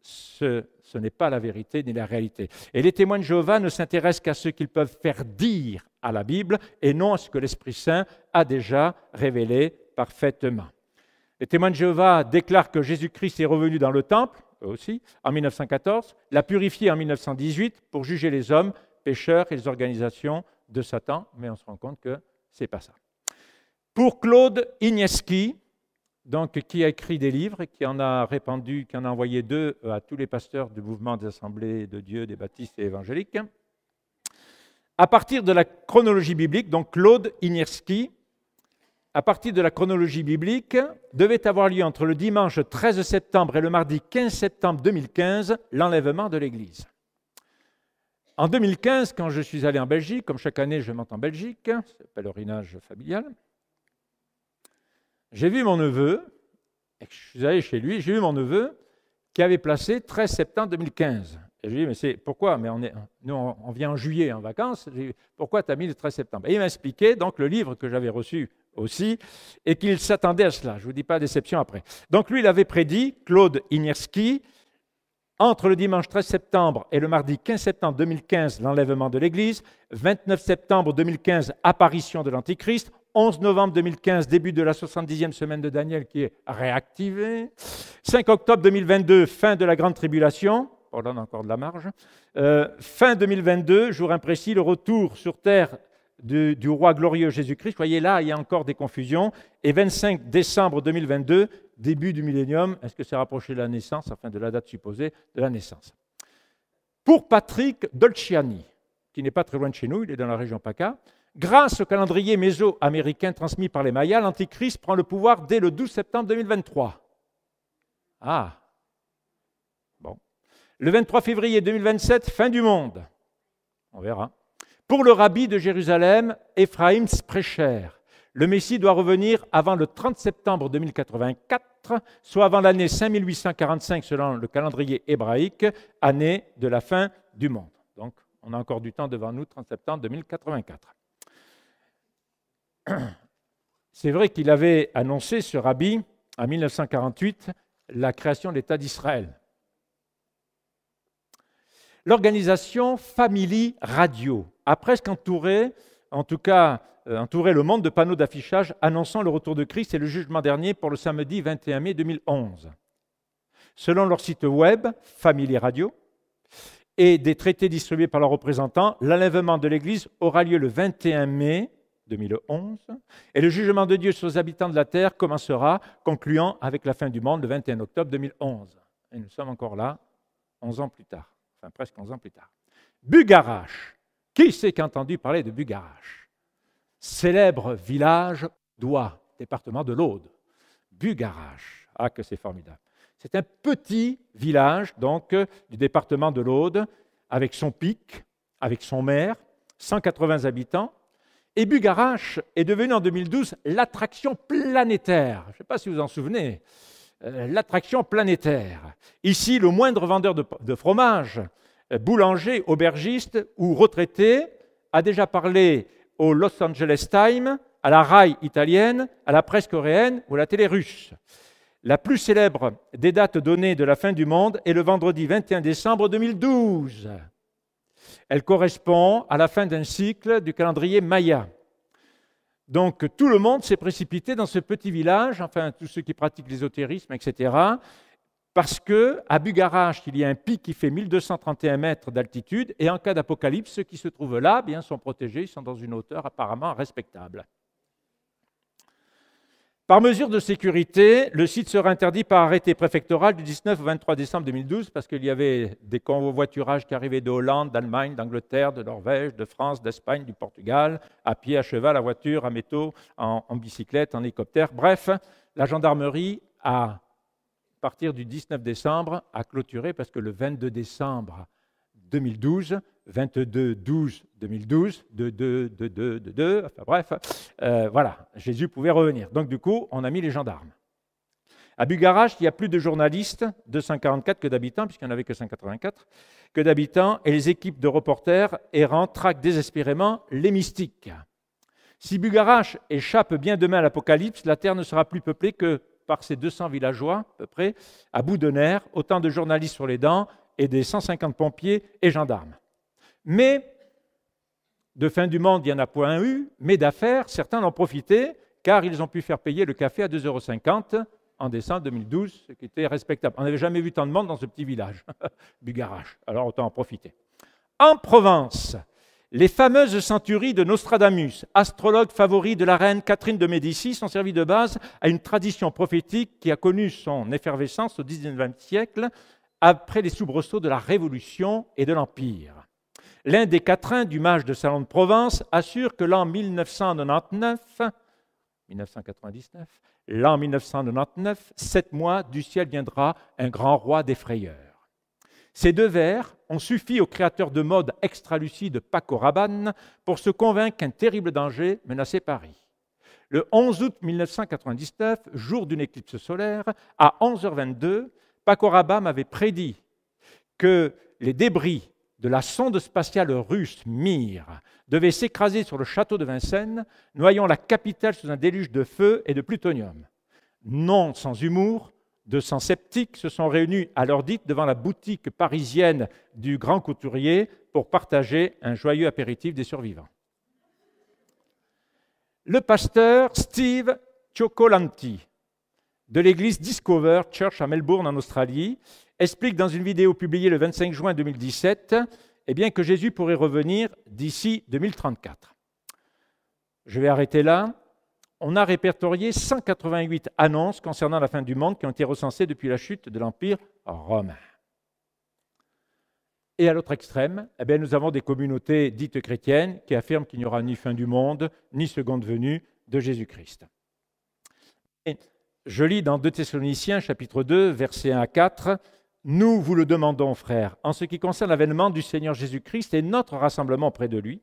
S1: ce n'est pas la vérité ni la réalité. Et les témoins de Jéhovah ne s'intéressent qu'à ce qu'ils peuvent faire dire à la Bible et non à ce que l'Esprit Saint a déjà révélé parfaitement. Les témoins de Jéhovah déclarent que Jésus-Christ est revenu dans le temple, eux aussi, en 1914, l'a purifié en 1918 pour juger les hommes, pécheurs et les organisations de Satan, mais on se rend compte que ce n'est pas ça. Pour Claude Igneski, donc, qui a écrit des livres, qui en a répandu, qui en a envoyé 2 à tous les pasteurs du mouvement des Assemblées de Dieu, des baptistes et évangéliques. À partir de la chronologie biblique, donc Claude Igneski, à partir de la chronologie biblique, devait avoir lieu entre le dimanche 13 septembre et le mardi 15 septembre 2015, l'enlèvement de l'Église. En 2015, quand je suis allé en Belgique, comme chaque année je monte en Belgique, c'est le pèlerinage familial, j'ai vu mon neveu, et je suis allé chez lui, j'ai vu mon neveu qui avait placé 13 septembre 2015. Et je lui ai dit, mais c'est pourquoi? Mais nous, on vient en juillet en vacances. J'ai dit, pourquoi tu as mis le 13 septembre? Et il m'a expliqué, donc, le livre que j'avais reçu aussi, et qu'il s'attendait à cela. Je ne vous dis pas déception après. Donc, lui, il avait prédit, Claude Igneski, entre le dimanche 13 septembre et le mardi 15 septembre 2015, l'enlèvement de l'Église, 29 septembre 2015, apparition de l'Antichrist, 11 novembre 2015, début de la 70e semaine de Daniel qui est réactivée, 5 octobre 2022, fin de la grande tribulation, on donne encore de la marge, fin 2022, jour imprécis, le retour sur terre du roi glorieux Jésus-Christ. Vous voyez là, il y a encore des confusions. Et 25 décembre 2022, début du millénium, est-ce que c'est rapproché de la naissance, enfin de la date supposée de la naissance. Pour Patrick Dolciani, qui n'est pas très loin de chez nous, il est dans la région PACA, grâce au calendrier méso-américain transmis par les Mayas, l'Antichrist prend le pouvoir dès le 12 septembre 2023. Ah, bon. Le 23 février 2027, fin du monde. On verra. Pour le rabbi de Jérusalem, Ephraim Sprecher, le Messie doit revenir avant le 30 septembre 2084, soit avant l'année 5845 selon le calendrier hébraïque, année de la fin du monde. Donc, on a encore du temps devant nous, 30 septembre 2084. C'est vrai qu'il avait annoncé, ce rabbi, en 1948, la création de l'État d'Israël. L'organisation Family Radio a presque entouré le monde de panneaux d'affichage annonçant le retour de Christ et le jugement dernier pour le samedi 21 mai 2011. Selon leur site web, Family Radio, et des traités distribués par leurs représentants, l'enlèvement de l'Église aura lieu le 21 mai 2011 et le jugement de Dieu sur les habitants de la terre commencera, concluant avec la fin du monde le 21 octobre 2011. Et nous sommes encore là, 11 ans plus tard. Enfin, presque 11 ans plus tard. Bugarache. Qui c'est qui a entendu parler de Bugarache? Célèbre village d'Oie, département de l'Aude. Bugarache. Ah, que c'est formidable. C'est un petit village, donc, du département de l'Aude, avec son pic, avec son maire, 180 habitants. Et Bugarache est devenu en 2012 l'attraction planétaire. Je ne sais pas si vous vous en souvenez. L'attraction planétaire. Ici, le moindre vendeur de fromage, boulanger, aubergiste ou retraité a déjà parlé au Los Angeles Times, à la RAI italienne, à la presse coréenne ou à la télé russe. La plus célèbre des dates données de la fin du monde est le vendredi 21 décembre 2012. Elle correspond à la fin d'un cycle du calendrier Maya. Donc, tout le monde s'est précipité dans ce petit village, enfin, tous ceux qui pratiquent l'ésotérisme, etc., parce qu'à Bugarache, il y a un pic qui fait 1231 mètres d'altitude, et en cas d'apocalypse, ceux qui se trouvent là sont protégés, ils sont dans une hauteur apparemment respectable. Par mesure de sécurité, le site sera interdit par arrêté préfectoral du 19 au 23 décembre 2012 parce qu'il y avait des convoiturages qui arrivaient de Hollande, d'Allemagne, d'Angleterre, de Norvège, de France, d'Espagne, du Portugal, à pied, à cheval, à voiture, à métaux, en bicyclette, en hélicoptère. Bref, la gendarmerie, à partir du 19 décembre, a clôturé parce que le 22 décembre 2012, 22-12-2012, 2-2-2-2-2-2, enfin bref, voilà, Jésus pouvait revenir. Donc du coup, on a mis les gendarmes. À Bugarach, il y a plus de journalistes, 244 que d'habitants, puisqu'il n'y en avait que 184, que d'habitants, et les équipes de reporters errants traquent désespérément les mystiques. Si Bugarach échappe bien demain à l'Apocalypse, la terre ne sera plus peuplée que par ces 200 villageois, à peu près, à bout de nerfs, autant de journalistes sur les dents et des 150 pompiers et gendarmes. Mais de fin du monde, il n'y en a point eu, mais d'affaires, certains en ont profité, car ils ont pu faire payer le café à 2,50 € en décembre 2012, ce qui était respectable. On n'avait jamais vu tant de monde dans ce petit village, Bugarach, alors autant en profiter. En Provence, les fameuses centuries de Nostradamus, astrologue favori de la reine Catherine de Médicis, ont servi de base à une tradition prophétique qui a connu son effervescence au XIXe siècle, après les soubresauts de la Révolution et de l'Empire. L'un des quatrains du mage de Salon de Provence assure que l'an 1999, 7 mois, du ciel viendra un grand roi des frayeurs. Ces deux vers ont suffi au créateur de mode extralucide Paco Rabanne pour se convaincre qu'un terrible danger menaçait Paris. Le 11 août 1999, jour d'une éclipse solaire, à 11h22, Paco Rabanne avait prédit que les débris de la sonde spatiale russe Mir devaient s'écraser sur le château de Vincennes, noyant la capitale sous un déluge de feu et de plutonium. Non sans humour, 200 sceptiques se sont réunis à l'heure dite devant la boutique parisienne du grand couturier pour partager un joyeux apéritif des survivants. Le pasteur Steve Cioccolanti de l'église Discover Church à Melbourne en Australie explique dans une vidéo publiée le 25 juin 2017 que Jésus pourrait revenir d'ici 2034. Je vais arrêter là. On a répertorié 188 annonces concernant la fin du monde qui ont été recensées depuis la chute de l'Empire romain. Et à l'autre extrême, nous avons des communautés dites chrétiennes qui affirment qu'il n'y aura ni fin du monde, ni seconde venue de Jésus-Christ. Et je lis dans 2 Thessaloniciens, chapitre 2, versets 1 à 4, « Nous vous le demandons, frères, en ce qui concerne l'avènement du Seigneur Jésus-Christ et notre rassemblement près de lui,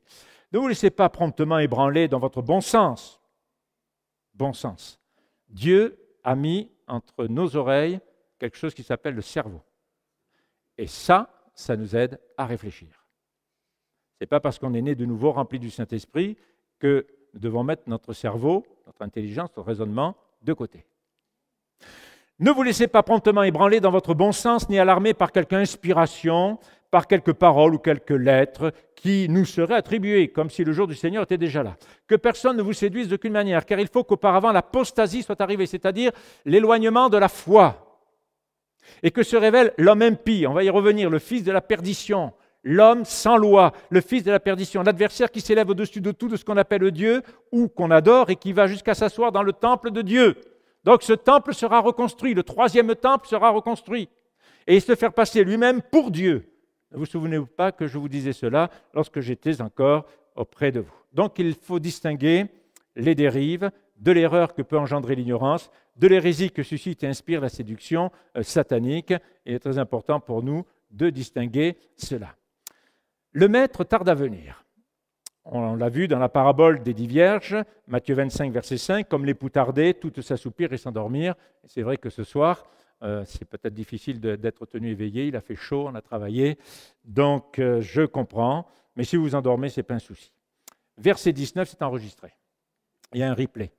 S1: ne vous laissez pas promptement ébranler dans votre bon sens. » Bon sens. Dieu a mis entre nos oreilles quelque chose qui s'appelle le cerveau. Et ça nous aide à réfléchir. Ce n'est pas parce qu'on est né de nouveau rempli du Saint-Esprit que nous devons mettre notre cerveau, notre intelligence, notre raisonnement de côté. Ne vous laissez pas promptement ébranler dans votre bon sens, ni alarmer par quelque inspiration, par quelques paroles ou quelques lettres qui nous seraient attribuées, comme si le jour du Seigneur était déjà là. Que personne ne vous séduise d'aucune manière, car il faut qu'auparavant l'apostasie soit arrivée, c'est-à-dire l'éloignement de la foi, et que se révèle l'homme impie, on va y revenir, le fils de la perdition, l'homme sans loi, le fils de la perdition, l'adversaire qui s'élève au-dessus de tout de ce qu'on appelle Dieu, ou qu'on adore, et qui va jusqu'à s'asseoir dans le temple de Dieu. Donc ce temple sera reconstruit, le 3e temple sera reconstruit, et se faire passer lui-même pour Dieu. Ne vous souvenez-vous pas que je vous disais cela lorsque j'étais encore auprès de vous? Donc il faut distinguer les dérives, de l'erreur que peut engendrer l'ignorance, de l'hérésie que suscite et inspire la séduction satanique. Il est très important pour nous de distinguer cela. Le maître tarde à venir. On l'a vu dans la parabole des 10 vierges, Matthieu 25, verset 5, comme l'époux tardait, toutes s'assoupir et s'endormir. C'est vrai que ce soir, c'est peut-être difficile d'être tenu éveillé, il a fait chaud, on a travaillé, donc je comprends, mais si vous vous endormez, ce n'est pas un souci. Verset 19, c'est enregistré. Il y a un replay.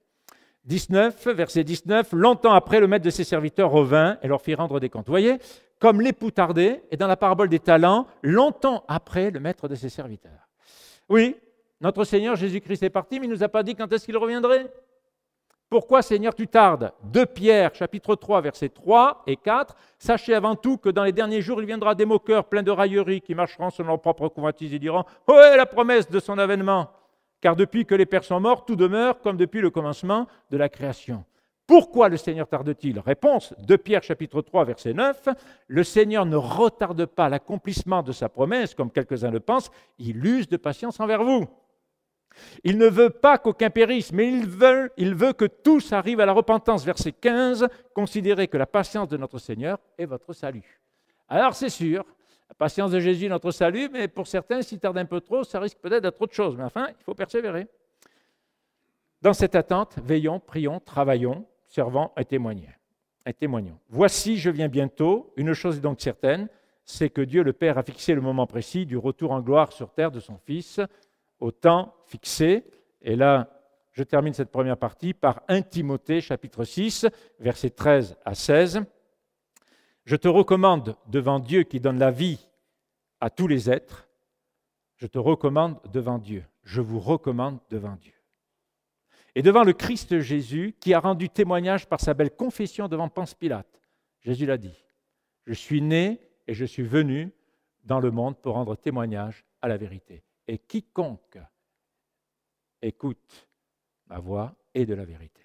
S1: 19, verset 19, longtemps après, le maître de ses serviteurs revint et leur fit rendre des comptes. Vous voyez, comme l'époux tardait, et dans la parabole des talents, longtemps après, le maître de ses serviteurs. Oui, notre Seigneur Jésus-Christ est parti, mais il ne nous a pas dit quand est-ce qu'il reviendrait. Pourquoi, Seigneur, tu tardes? 2 Pierre, chapitre 3, versets 3 et 4. Sachez avant tout que dans les derniers jours, il viendra des moqueurs pleins de railleries qui marcheront selon leur propre convoitise et diront « Où est la promesse de son avènement ?» Car depuis que les pères sont morts, tout demeure comme depuis le commencement de la création. Pourquoi le Seigneur tarde-t-il? Réponse, 2 Pierre, chapitre 3, verset 9. Le Seigneur ne retarde pas l'accomplissement de sa promesse, comme quelques-uns le pensent, il use de patience envers vous. Il ne veut pas qu'aucun périsse, mais il veut que tous arrivent à la repentance. Verset 15, considérez que la patience de notre Seigneur est votre salut. Alors c'est sûr, la patience de Jésus est notre salut, mais pour certains, s'il tarde un peu trop, ça risque peut-être d'être autre chose. Mais enfin, il faut persévérer. Dans cette attente, veillons, prions, travaillons, servons et témoignons. et témoignons. Voici, je viens bientôt. Une chose est donc certaine, c'est que Dieu le Père a fixé le moment précis du retour en gloire sur terre de son Fils, au temps fixé. Et là, je termine cette première partie par 1 Timothée, chapitre 6, versets 13 à 16. Je te recommande devant Dieu qui donne la vie à tous les êtres, je te recommande devant Dieu, je vous recommande devant Dieu. Et devant le Christ Jésus, qui a rendu témoignage par sa belle confession devant Ponce Pilate. Jésus l'a dit, je suis né et je suis venu dans le monde pour rendre témoignage à la vérité. Et quiconque écoute ma voix est de la vérité.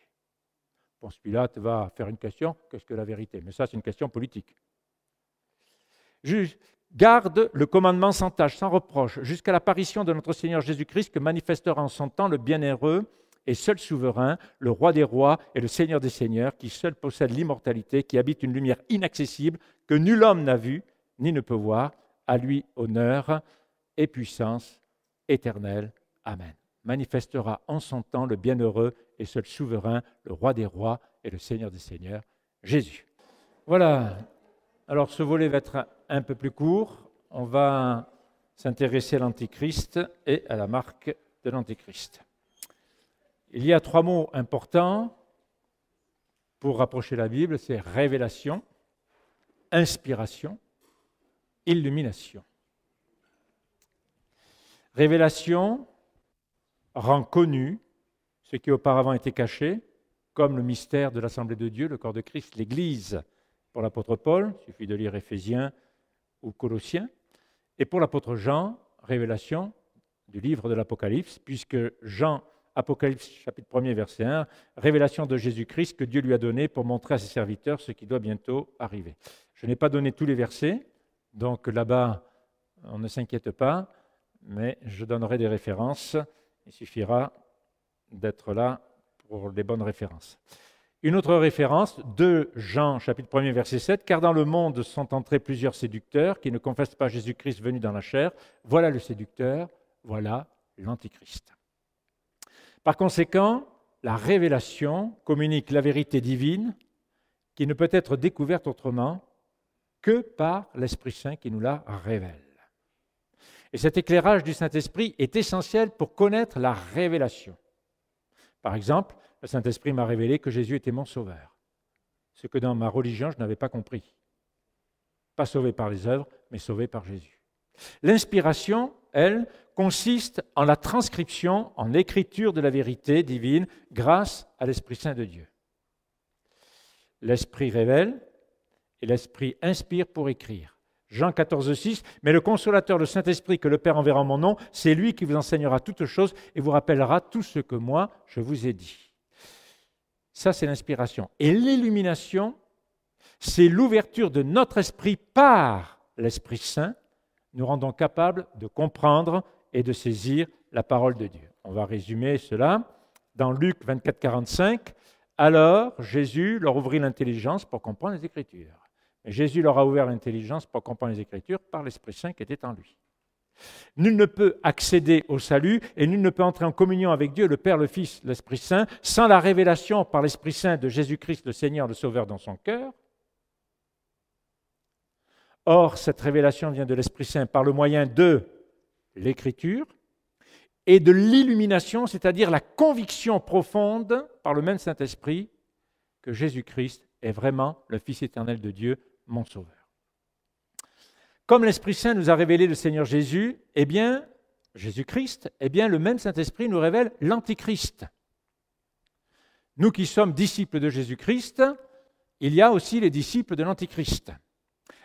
S1: Ponce Pilate va faire une question, qu'est-ce que la vérité? Mais ça, c'est une question politique. Juge, garde le commandement sans tâche, sans reproche, jusqu'à l'apparition de notre Seigneur Jésus-Christ que manifestera en son temps le bienheureux et seul souverain, le roi des rois et le Seigneur des seigneurs, qui seul possède l'immortalité, qui habite une lumière inaccessible que nul homme n'a vue ni ne peut voir. À lui honneur et puissance éternelle. Amen. Manifestera en son temps le bienheureux et seul souverain, le roi des rois et le Seigneur des seigneurs, Jésus. Voilà. Alors ce volet va être un peu plus court. On va s'intéresser à l'Antichrist et à la marque de l'Antichrist. Il y a 3 mots importants pour rapprocher la Bible, c'est révélation, inspiration, illumination. Révélation rend connu ce qui auparavant était caché, comme le mystère de l'Assemblée de Dieu, le corps de Christ, l'Église. Pour l'apôtre Paul, il suffit de lire Éphésiens ou Colossiens. Et pour l'apôtre Jean, révélation du livre de l'Apocalypse, puisque Jean, Apocalypse chapitre 1er, verset 1, révélation de Jésus-Christ que Dieu lui a donné pour montrer à ses serviteurs ce qui doit bientôt arriver. Je n'ai pas donné tous les versets, donc là-bas, on ne s'inquiète pas, mais je donnerai des références. Il suffira d'être là pour les bonnes références. Une autre référence, 2 Jean, chapitre 1er, verset 7, « Car dans le monde sont entrés plusieurs séducteurs qui ne confessent pas Jésus-Christ venu dans la chair. Voilà le séducteur, voilà l'Antichrist. » Par conséquent, la révélation communique la vérité divine qui ne peut être découverte autrement que par l'Esprit Saint qui nous la révèle. Et cet éclairage du Saint-Esprit est essentiel pour connaître la révélation. Par exemple, le Saint-Esprit m'a révélé que Jésus était mon sauveur, ce que dans ma religion je n'avais pas compris. Pas sauvé par les œuvres, mais sauvé par Jésus. L'inspiration, elle, consiste en la transcription, en l'écriture de la vérité divine grâce à l'Esprit Saint de Dieu. L'Esprit révèle et l'Esprit inspire pour écrire. Jean 14, 6, « Mais le Consolateur, le Saint-Esprit que le Père enverra en mon nom, c'est lui qui vous enseignera toutes choses et vous rappellera tout ce que moi je vous ai dit. » Ça, c'est l'inspiration. Et l'illumination, c'est l'ouverture de notre esprit par l'Esprit Saint, nous rendant capables de comprendre et de saisir la parole de Dieu. On va résumer cela dans Luc 24, 45. « Alors, Jésus leur ouvrit l'intelligence pour comprendre les Écritures. » Et Jésus leur a ouvert l'intelligence pour comprendre les Écritures par l'Esprit Saint qui était en lui. Nul ne peut accéder au salut et nul ne peut entrer en communion avec Dieu, le Père, le Fils, l'Esprit Saint, sans la révélation par l'Esprit Saint de Jésus-Christ, le Seigneur, le Sauveur dans son cœur. Or, cette révélation vient de l'Esprit Saint par le moyen de l'Écriture et de l'illumination, c'est-à-dire la conviction profonde par le même Saint-Esprit que Jésus-Christ est vraiment le Fils éternel de Dieu, mon Sauveur. Comme l'Esprit Saint nous a révélé le Seigneur Jésus, eh bien, Jésus-Christ, eh bien, le même Saint-Esprit nous révèle l'Antichrist. Nous qui sommes disciples de Jésus-Christ, il y a aussi les disciples de l'Antichrist.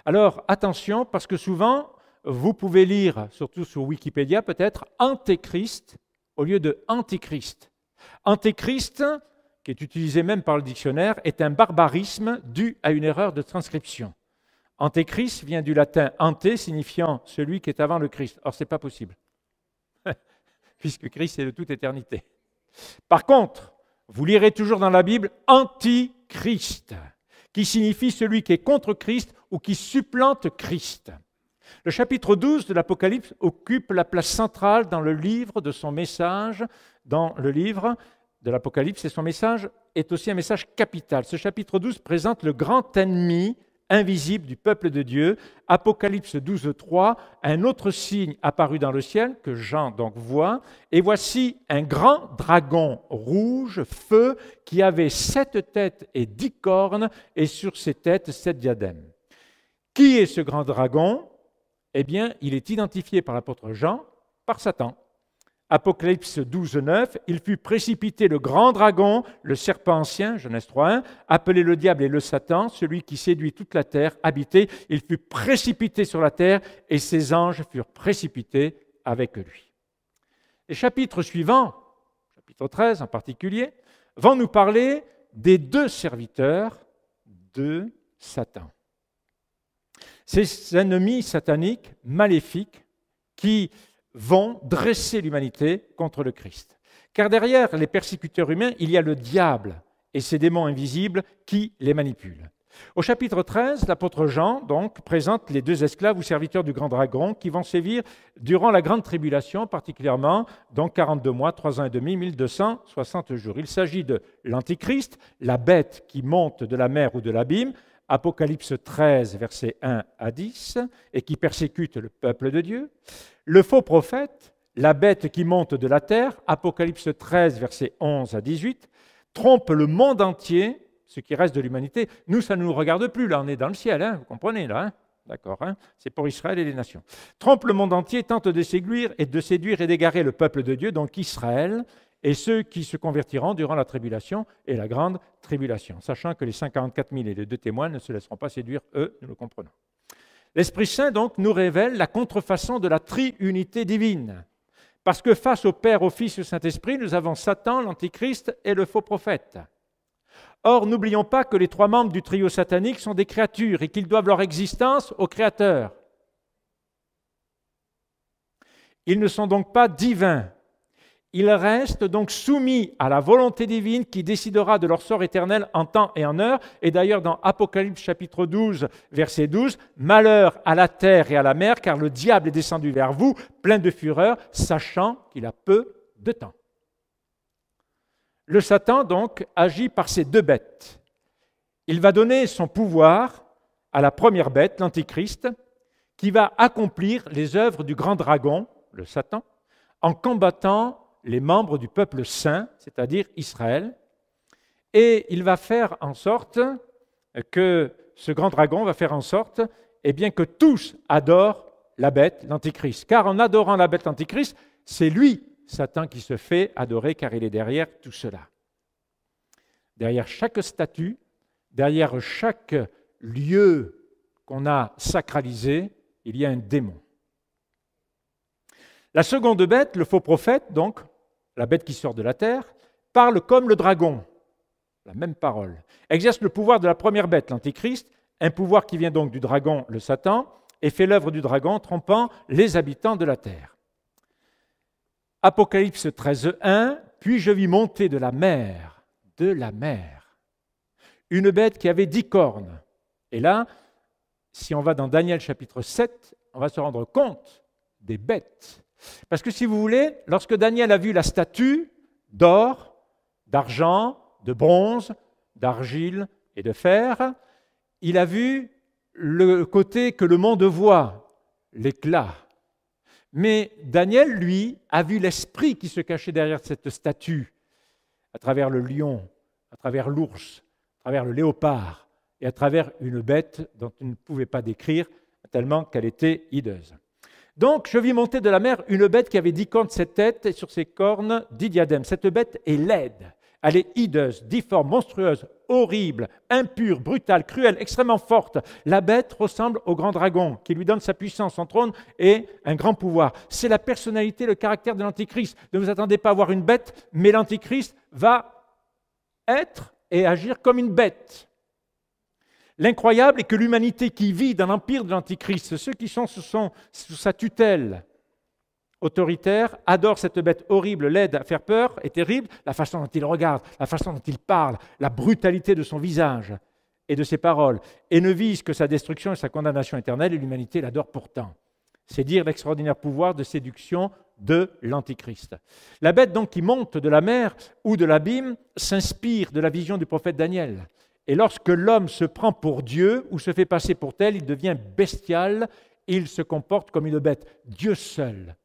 S1: Alors, attention, parce que souvent, vous pouvez lire, surtout sur Wikipédia peut-être, Antéchrist au lieu de Antichrist. Antéchrist, qui est utilisé même par le dictionnaire, est un barbarisme dû à une erreur de transcription. Antéchrist vient du latin ante, signifiant celui qui est avant le Christ. Or, ce n'est pas possible, puisque Christ est de toute éternité. Par contre, vous lirez toujours dans la Bible Antichrist, qui signifie celui qui est contre Christ ou qui supplante Christ. Le chapitre 12 de l'Apocalypse occupe la place centrale dans le livre de son message, dans le livre, de l'Apocalypse et son message est aussi un message capital. Ce chapitre 12 présente le grand ennemi invisible du peuple de Dieu. Apocalypse 12, 3, un autre signe apparut dans le ciel que Jean donc voit, et voici un grand dragon rouge, feu, qui avait 7 têtes et 10 cornes, et sur ses têtes 7 diadèmes. Qui est ce grand dragon? Eh bien, il est identifié par l'apôtre Jean par Satan. Apocalypse 12, 9, il fut précipité le grand dragon, le serpent ancien, Genèse 3, 1, appelé le diable et le Satan, celui qui séduit toute la terre habitée. Il fut précipité sur la terre et ses anges furent précipités avec lui. Les chapitres suivants, chapitre 13 en particulier, vont nous parler des 2 serviteurs de Satan. Ces ennemis sataniques, maléfiques, qui vont dresser l'humanité contre le Christ. Car derrière les persécuteurs humains, il y a le diable et ses démons invisibles qui les manipulent. Au chapitre 13, l'apôtre Jean donc présente les 2 esclaves ou serviteurs du grand dragon qui vont sévir durant la grande tribulation, particulièrement donc 42 mois, 3 ans et demi, 1260 jours. Il s'agit de l'Antichrist, la bête qui monte de la mer ou de l'abîme, Apocalypse 13, versets 1 à 10, et qui persécute le peuple de Dieu. Le faux prophète, la bête qui monte de la terre, Apocalypse 13, versets 11 à 18, trompe le monde entier, ce qui reste de l'humanité. Nous, ça ne nous regarde plus, là, on est dans le ciel, hein, vous comprenez, là, hein? D'accord, hein? C'est pour Israël et les nations. Trompe le monde entier, tente de séduire et d'égarer le peuple de Dieu, donc Israël, et ceux qui se convertiront durant la tribulation et la grande tribulation, sachant que les 144 000 et les 2 témoins ne se laisseront pas séduire, eux, nous le comprenons. L'Esprit Saint, donc, nous révèle la contrefaçon de la triunité divine, parce que face au Père, au Fils et au Saint-Esprit, nous avons Satan, l'Antichrist et le faux prophète. Or, n'oublions pas que les 3 membres du trio satanique sont des créatures et qu'ils doivent leur existence au Créateur. Ils ne sont donc pas divins. Ils restent donc soumis à la volonté divine qui décidera de leur sort éternel en temps et en heure. Et d'ailleurs, dans Apocalypse chapitre 12, verset 12, « Malheur à la terre et à la mer, car le diable est descendu vers vous, plein de fureur, sachant qu'il a peu de temps. » Le Satan, donc, agit par ces 2 bêtes. Il va donner son pouvoir à la première bête, l'Antichrist, qui va accomplir les œuvres du grand dragon, le Satan, en combattant les membres du peuple saint, c'est-à-dire Israël, et il va faire en sorte que ce grand dragon va faire en sorte que tous adorent la bête, l'Antichrist. Car en adorant la bête, l'Antichrist, c'est lui, Satan, qui se fait adorer, car il est derrière tout cela. Derrière chaque statue, derrière chaque lieu qu'on a sacralisé, il y a un démon. La seconde bête, le faux prophète, donc, la bête qui sort de la terre, parle comme le dragon, la même parole, exerce le pouvoir de la première bête, l'Antichrist, un pouvoir qui vient donc du dragon, le Satan, et fait l'œuvre du dragon, trompant les habitants de la terre. Apocalypse 13, 1, « Puis je vis monter de la mer, une bête qui avait 10 cornes. » Et là, si on va dans Daniel chapitre 7, on va se rendre compte des bêtes. Parce que si vous voulez, lorsque Daniel a vu la statue d'or, d'argent, de bronze, d'argile et de fer, il a vu le côté que le monde voit, l'éclat. Mais Daniel, lui, a vu l'esprit qui se cachait derrière cette statue, à travers le lion, à travers l'ours, à travers le léopard et à travers une bête dont il ne pouvait pas décrire tellement qu'elle était hideuse. Donc, je vis monter de la mer une bête qui avait 10 cornes, 7 têtes, et sur ses cornes 10 diadèmes. Cette bête est laide, elle est hideuse, difforme, monstrueuse, horrible, impure, brutale, cruelle, extrêmement forte. La bête ressemble au grand dragon qui lui donne sa puissance, son trône et un grand pouvoir. C'est la personnalité, le caractère de l'Antichrist. Ne vous attendez pas à voir une bête, mais l'Antichrist va être et agir comme une bête. L'incroyable est que l'humanité qui vit dans l'empire de l'Antichrist, ceux qui sont sous sa tutelle autoritaire, adorent cette bête horrible, laide, à faire peur et terrible, la façon dont il regarde, la façon dont il parle, la brutalité de son visage et de ses paroles, et ne vise que sa destruction et sa condamnation éternelle, et l'humanité l'adore pourtant. C'est dire l'extraordinaire pouvoir de séduction de l'Antichrist. La bête donc qui monte de la mer ou de l'abîme s'inspire de la vision du prophète Daniel. Et lorsque l'homme se prend pour Dieu ou se fait passer pour tel, il devient bestial, il se comporte comme une bête. Dieu seul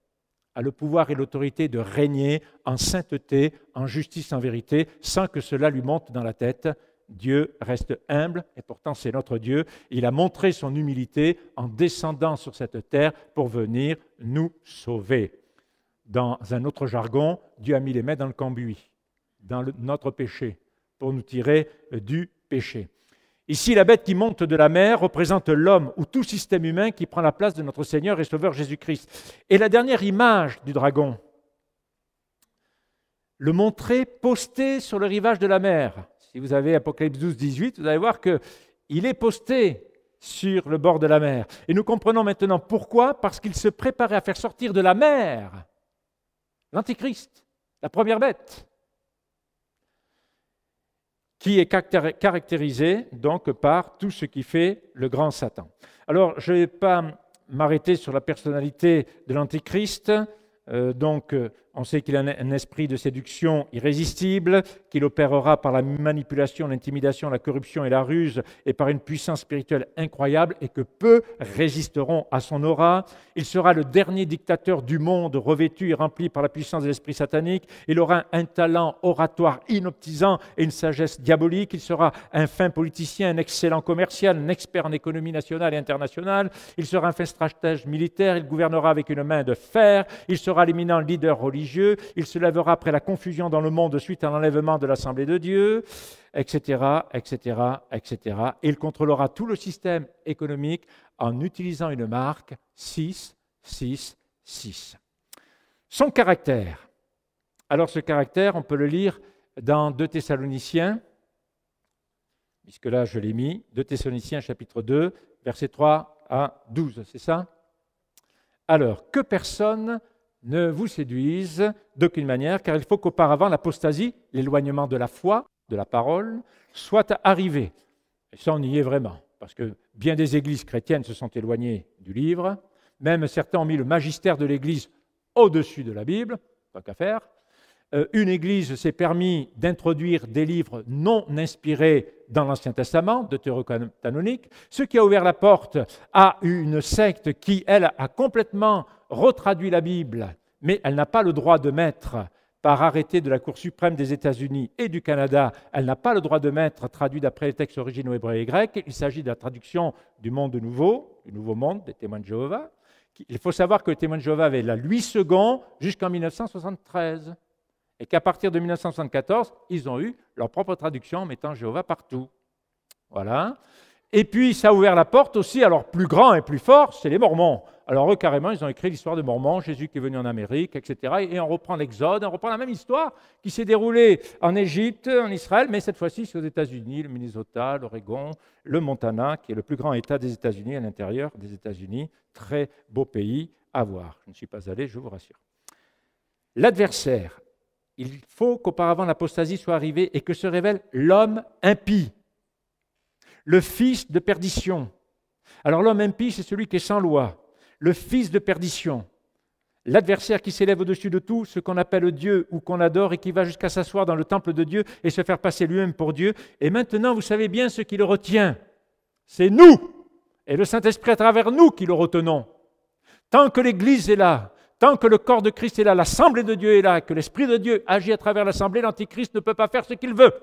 S1: a le pouvoir et l'autorité de régner en sainteté, en justice, en vérité, sans que cela lui monte dans la tête. Dieu reste humble, et pourtant c'est notre Dieu. Il a montré son humilité en descendant sur cette terre pour venir nous sauver. Dans un autre jargon, Dieu a mis les mains dans le cambouis, dans notre péché, pour nous tirer du péché. Ici, la bête qui monte de la mer représente l'homme ou tout système humain qui prend la place de notre Seigneur et Sauveur Jésus-Christ. Et la dernière image du dragon, le montrer posté sur le rivage de la mer. Si vous avez Apocalypse 12, 18, vous allez voir qu'il est posté sur le bord de la mer. Et nous comprenons maintenant pourquoi, parce qu'il se préparait à faire sortir de la mer l'Antichrist, la première bête, qui est caractérisé donc par tout ce qui fait le grand Satan. Alors, je ne vais pas m'arrêter sur la personnalité de l'Antichrist. On sait qu'il a un esprit de séduction irrésistible, qu'il opérera par la manipulation, l'intimidation, la corruption et la ruse, et par une puissance spirituelle incroyable, et que peu résisteront à son aura. Il sera le dernier dictateur du monde, revêtu et rempli par la puissance de l'esprit satanique. Il aura un talent oratoire inoptisant et une sagesse diabolique. Il sera un fin politicien, un excellent commercial, un expert en économie nationale et internationale. Il sera un fin stratège militaire. Il gouvernera avec une main de fer. Il sera l'éminent leader religieux. Il se lèvera après la confusion dans le monde suite à l'enlèvement de l'Assemblée de Dieu, etc., etc., etc. Et il contrôlera tout le système économique en utilisant une marque 6, 6, 6. Son caractère. Alors ce caractère, on peut le lire dans 2 Thessaloniciens, puisque là je l'ai mis, 2 Thessaloniciens chapitre 2, versets 3 à 12, c'est ça? Alors, que personne ne vous séduise d'aucune manière, car il faut qu'auparavant l'apostasie, l'éloignement de la foi, de la parole, soit arrivé. Et ça, on y est vraiment, parce que bien des églises chrétiennes se sont éloignées du livre, même certains ont mis le magistère de l'Église au-dessus de la Bible, pas qu'à faire. Une église s'est permis d'introduire des livres non inspirés dans l'Ancien Testament, deutérocanonique, ce qui a ouvert la porte à une secte qui, elle, a complètement retraduit la Bible, mais elle n'a pas le droit de mettre, par arrêté de la Cour suprême des États-Unis et du Canada, elle n'a pas le droit de mettre, traduit d'après les textes originaux hébreux et grecs. Il s'agit de la traduction du Monde nouveau, du Nouveau Monde, des Témoins de Jéhovah. Il faut savoir que les Témoins de Jéhovah avaient la Louis II jusqu'en 1973. Et qu'à partir de 1974, ils ont eu leur propre traduction en mettant Jéhovah partout. Voilà. Et puis, ça a ouvert la porte aussi, alors plus grand et plus fort, c'est les Mormons. Alors eux, carrément, ils ont écrit l'histoire des Mormons, Jésus qui est venu en Amérique, etc. Et on reprend l'Exode, on reprend la même histoire qui s'est déroulée en Égypte, en Israël, mais cette fois-ci, c'est aux États-Unis, le Minnesota, l'Oregon, le Montana, qui est le plus grand État des États-Unis, à l'intérieur des États-Unis. Très beau pays à voir. Je ne suis pas allé, je vous rassure. L'adversaire. Il faut qu'auparavant l'apostasie soit arrivée et que se révèle l'homme impie, le fils de perdition. Alors l'homme impie, c'est celui qui est sans loi, le fils de perdition, l'adversaire qui s'élève au-dessus de tout, ce qu'on appelle Dieu ou qu'on adore et qui va jusqu'à s'asseoir dans le temple de Dieu et se faire passer lui-même pour Dieu. Et maintenant, vous savez bien ce qui le retient. C'est nous et le Saint-Esprit à travers nous qui le retenons. Tant que l'Église est là, tant que le corps de Christ est là, l'Assemblée de Dieu est là, que l'Esprit de Dieu agit à travers l'Assemblée, l'Antichrist ne peut pas faire ce qu'il veut.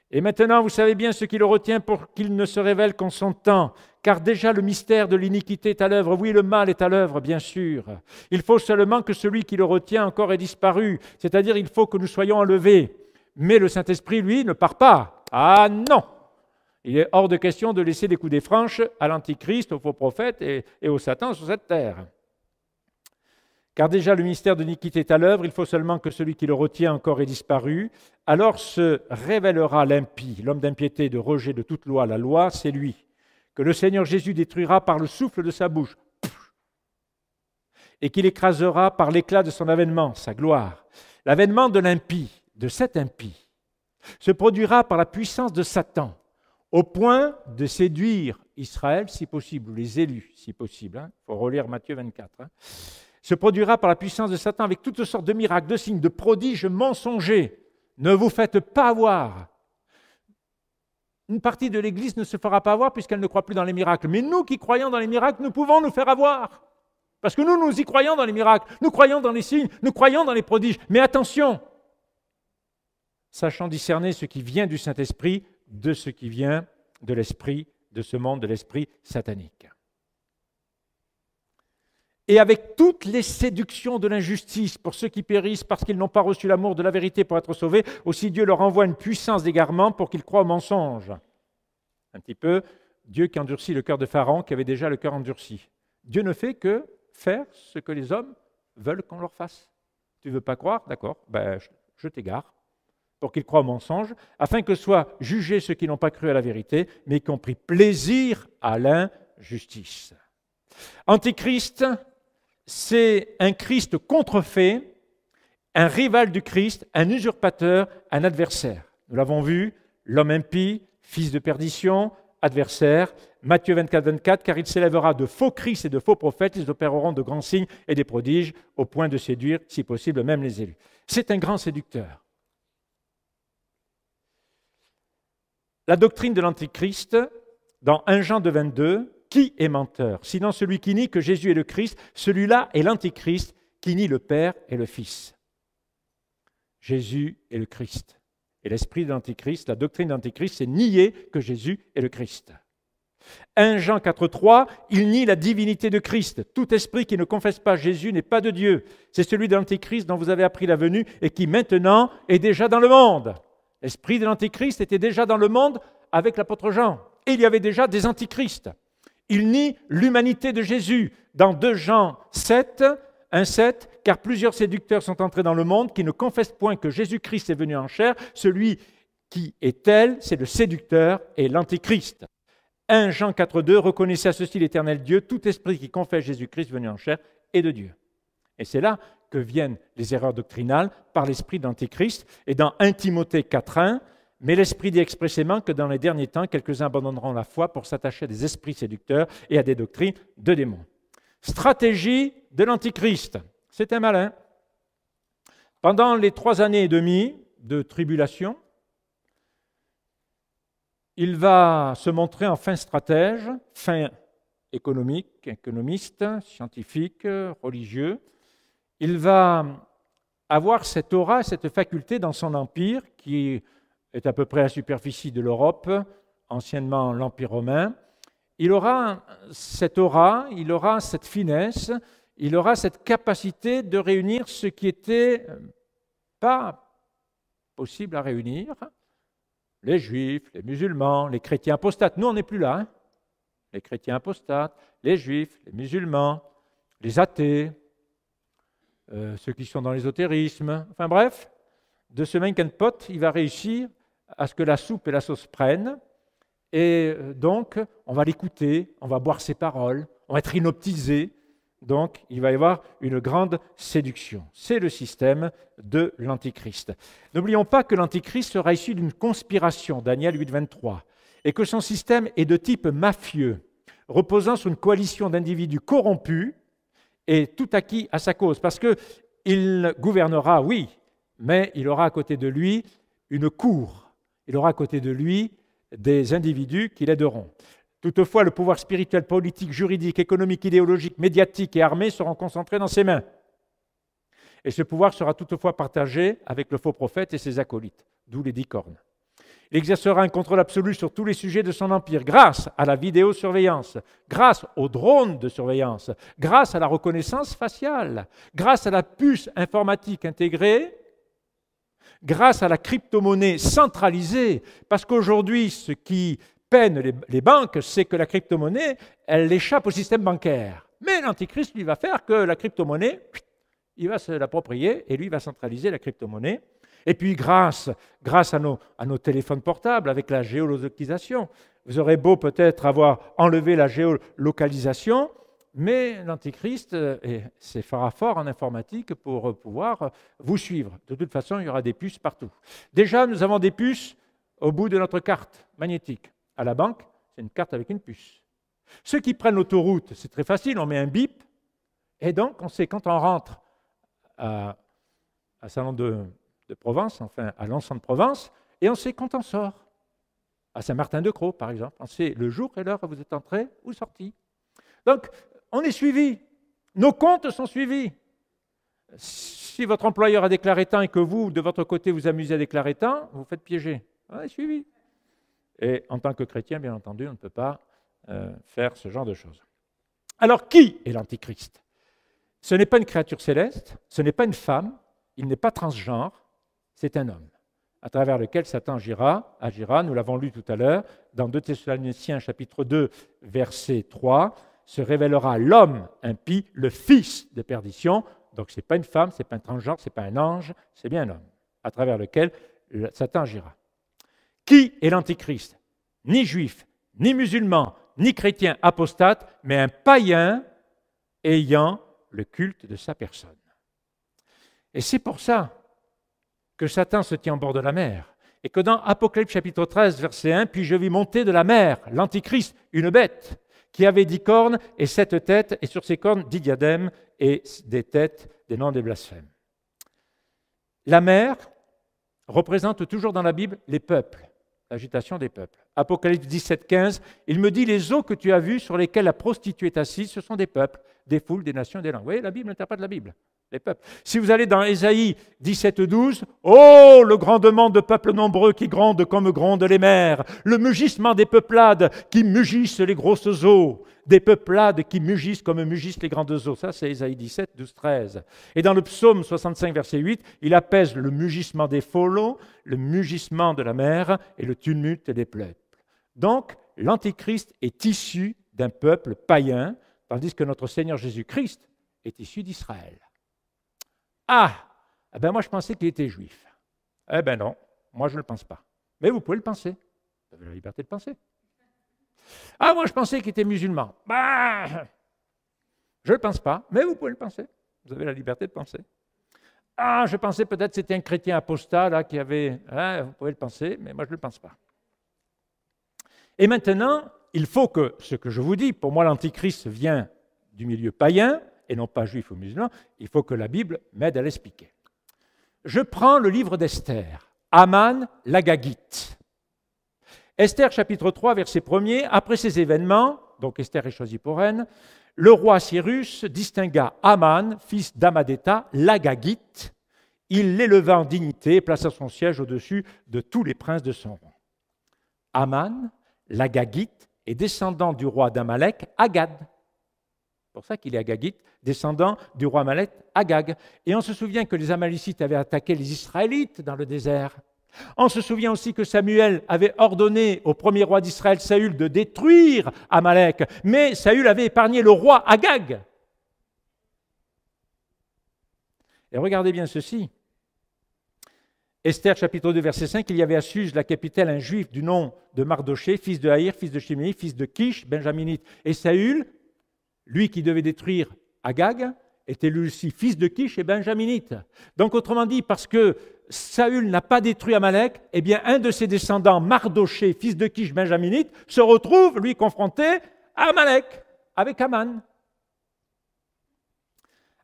S1: Et maintenant, vous savez bien ce qui le retient pour qu'il ne se révèle qu'en son temps, car déjà le mystère de l'iniquité est à l'œuvre. Oui, le mal est à l'œuvre, bien sûr. Il faut seulement que celui qui le retient encore ait disparu, c'est-à-dire il faut que nous soyons enlevés. Mais le Saint-Esprit, lui, ne part pas. Ah non! Il est hors de question de laisser des coudées franches à l'Antichrist, aux faux prophètes et au Satan sur cette terre. Car déjà le mystère de l'iniquité est à l'œuvre, il faut seulement que celui qui le retient encore ait disparu. Alors se révélera l'impie, l'homme d'impiété, de rejet de toute loi. La loi, c'est lui, que le Seigneur Jésus détruira par le souffle de sa bouche, et qu'il écrasera par l'éclat de son avènement, sa gloire. L'avènement de l'impie, de cet impie, se produira par la puissance de Satan, au point de séduire Israël, si possible, ou les élus, si possible. Il faut relire Matthieu 24. Se produira par la puissance de Satan avec toutes sortes de miracles, de signes, de prodiges mensongers. Ne vous faites pas avoir. Une partie de l'Église ne se fera pas avoir puisqu'elle ne croit plus dans les miracles. Mais nous qui croyons dans les miracles, nous pouvons nous faire avoir. Parce que nous y croyons dans les miracles, nous croyons dans les signes, nous croyons dans les prodiges. Mais attention, sachant discerner ce qui vient du Saint-Esprit de ce qui vient de l'esprit de ce monde, de l'esprit satanique. Et avec toutes les séductions de l'injustice pour ceux qui périssent parce qu'ils n'ont pas reçu l'amour de la vérité pour être sauvés, aussi Dieu leur envoie une puissance d'égarement pour qu'ils croient au mensonge. Un petit peu, Dieu qui endurcit le cœur de Pharaon, qui avait déjà le cœur endurci. Dieu ne fait que faire ce que les hommes veulent qu'on leur fasse. Tu ne veux pas croire? D'accord, je t'égare, pour qu'ils croient au mensonge, afin que soient jugés ceux qui n'ont pas cru à la vérité, mais qui ont pris plaisir à l'injustice. Antichrist, c'est un Christ contrefait, un rival du Christ, un usurpateur, un adversaire. Nous l'avons vu, l'homme impie, fils de perdition, adversaire. Matthieu 24, 24, car il s'élèvera de faux Christ et de faux prophètes, ils opéreront de grands signes et des prodiges, au point de séduire, si possible, même les élus. C'est un grand séducteur. La doctrine de l'Antichrist, dans 1 Jean 2, 22, qui est menteur? Sinon celui qui nie que Jésus est le Christ, celui-là est l'Antichrist qui nie le Père et le Fils. Jésus est le Christ. Et l'esprit de l'Antichrist, la doctrine de l'Antichrist, c'est nier que Jésus est le Christ. 1 Jean 4, 3, il nie la divinité de Christ. Tout esprit qui ne confesse pas Jésus n'est pas de Dieu. C'est celui de l'Antichrist dont vous avez appris la venue et qui maintenant est déjà dans le monde. L'esprit de l'Antichrist était déjà dans le monde avec l'apôtre Jean. Et il y avait déjà des antichrists. Il nie l'humanité de Jésus. Dans 2 Jean 7, 1, 7, car plusieurs séducteurs sont entrés dans le monde qui ne confessent point que Jésus-Christ est venu en chair. Celui qui est tel, c'est le séducteur et l'antichrist. 1 Jean 4, 2, reconnaissez à ceci l'Éternel Dieu, tout esprit qui confesse Jésus-Christ venu en chair est de Dieu. Et c'est là que viennent les erreurs doctrinales par l'esprit d'Antichrist. Et dans 1 Timothée 4, 1, mais l'Esprit dit expressément que dans les derniers temps, quelques-uns abandonneront la foi pour s'attacher à des esprits séducteurs et à des doctrines de démons. Stratégie de l'Antichrist. C'est un malin. Pendant les 3 années et demie de tribulation, il va se montrer en fin stratège, fin économique, économiste, scientifique, religieux. Il va avoir cette aura, cette faculté dans son empire qui est à peu près à la superficie de l'Europe, anciennement l'Empire romain. Il aura cette aura, il aura cette finesse, il aura cette capacité de réunir ce qui n'était pas possible à réunir. Les juifs, les musulmans, les chrétiens apostates. Nous, on n'est plus là. Hein. Les chrétiens apostates, les juifs, les musulmans, les athées, ceux qui sont dans l'ésotérisme. Enfin bref, de ce mannequin pot, il va réussir à ce que la soupe et la sauce prennent. Et donc, on va l'écouter, on va boire ses paroles, on va être inoptisé. Donc, il va y avoir une grande séduction. C'est le système de l'Antichrist. N'oublions pas que l'Antichrist sera issu d'une conspiration, Daniel 8, 23, et que son système est de type mafieux, reposant sur une coalition d'individus corrompus et tout acquis à sa cause. Parce qu'il gouvernera, oui, mais il aura à côté de lui une cour. Il aura à côté de lui des individus qui l'aideront. Toutefois, le pouvoir spirituel, politique, juridique, économique, idéologique, médiatique et armé seront concentrés dans ses mains. Et ce pouvoir sera toutefois partagé avec le faux prophète et ses acolytes, d'où les 10 cornes. Il exercera un contrôle absolu sur tous les sujets de son empire, grâce à la vidéosurveillance, grâce aux drones de surveillance, grâce à la reconnaissance faciale, grâce à la puce informatique intégrée, grâce à la crypto-monnaie centralisée, parce qu'aujourd'hui, ce qui peine les banques, c'est que la crypto-monnaie, elle échappe au système bancaire. Mais l'Antichrist, lui, va faire que la crypto-monnaie, il va se l'approprier et lui va centraliser la crypto-monnaie. Et puis, grâce à nos téléphones portables, avec la géolocalisation, vous aurez beau peut-être avoir enlevé la géolocalisation, mais l'Antichrist se fera fort en informatique pour pouvoir vous suivre. De toute façon, il y aura des puces partout. Déjà, nous avons des puces au bout de notre carte magnétique. À la banque, c'est une carte avec une puce. Ceux qui prennent l'autoroute, c'est très facile, on met un bip, et donc on sait quand on rentre à Salon de Provence, enfin à l'Anse de Provence, et on sait quand on sort. À Saint-Martin-de-Crau, par exemple, on sait le jour et l'heure où vous êtes entré ou sorti. Donc, on est suivi. Nos comptes sont suivis. Si votre employeur a déclaré tant et que vous, de votre côté, vous amusez à déclarer tant, vous faites piéger. On est suivi. Et en tant que chrétien, bien entendu, on ne peut pas faire ce genre de choses. Alors, qui est l'Antichrist? Ce n'est pas une créature céleste, ce n'est pas une femme, il n'est pas transgenre, c'est un homme, à travers lequel Satan agira, nous l'avons lu tout à l'heure, dans 2 Thessaloniciens chapitre 2, verset 3, se révélera l'homme impie, le fils de perdition. Donc ce n'est pas une femme, ce n'est pas un transgenre, ce n'est pas un ange, c'est bien un homme, à travers lequel Satan agira. Qui est l'Antichrist? Ni juif, ni musulman, ni chrétien apostate, mais un païen ayant le culte de sa personne. Et c'est pour ça que Satan se tient au bord de la mer, et que dans Apocalypse chapitre 13, verset 1, « Puis je vis monter de la mer l'Antichrist, une bête, qui avait 10 cornes et 7 têtes, et sur ses cornes 10 diadèmes et des têtes des noms des blasphèmes. » La mer représente toujours dans la Bible les peuples, l'agitation des peuples. Apocalypse 17, 15, il me dit, les eaux que tu as vues sur lesquelles la prostituée est assise, ce sont des peuples, des foules, des nations, des langues. Vous voyez, la Bible n'interprète la Bible, les peuples. Si vous allez dans Ésaïe 17, 12, oh, le grandement de peuples nombreux qui grondent comme grondent les mers, le mugissement des peuplades qui mugissent les grosses eaux, des peuplades qui mugissent comme mugissent les grandes eaux. Ça, c'est Ésaïe 17, 12, 13. Et dans le psaume 65, verset 8, il apaise le mugissement des flots, le mugissement de la mer et le tumulte des peuples. Donc, l'Antichrist est issu d'un peuple païen, tandis que notre Seigneur Jésus-Christ est issu d'Israël. Ah, eh ben moi je pensais qu'il était juif. Eh bien non, moi je ne le pense pas. Mais vous pouvez le penser. Vous avez la liberté de penser. Ah, moi je pensais qu'il était musulman. Bah, je ne le pense pas, mais vous pouvez le penser. Vous avez la liberté de penser. Ah, je pensais peut-être que c'était un chrétien apostat là, qui avait... Ah, vous pouvez le penser, mais moi je ne le pense pas. Et maintenant, il faut que ce que je vous dis, pour moi l'Antichrist vient du milieu païen, et non pas juif ou musulman, il faut que la Bible m'aide à l'expliquer. Je prends le livre d'Esther, Aman l'Agagite. Esther chapitre 3, verset 1er, après ces événements, donc Esther est choisie pour reine, le roi Cyrus distingua Aman, fils d'Amadéta, l'Agagite, il l'éleva en dignité et plaça son siège au-dessus de tous les princes de son rang. Aman, l'Agagite, est descendant du roi d'Amalek, Agag. C'est pour ça qu'il est Agagite, descendant du roi Amalek, Agag. Et on se souvient que les Amalécites avaient attaqué les Israélites dans le désert. On se souvient aussi que Samuel avait ordonné au premier roi d'Israël, Saül, de détruire Amalek, mais Saül avait épargné le roi Agag. Et regardez bien ceci. Esther, chapitre 2, verset 5, il y avait à Suse, la capitale, un juif du nom de Mardoché, fils de Haïr, fils de Chiméi, fils de Kish, benjaminite. Et Saül, lui qui devait détruire Agag, était lui aussi fils de Kish et benjaminite. Donc autrement dit, parce que Saül n'a pas détruit Amalek, eh bien un de ses descendants, Mardoché, fils de Kish, benjaminite, se retrouve, lui, confronté à Amalek, avec Aman.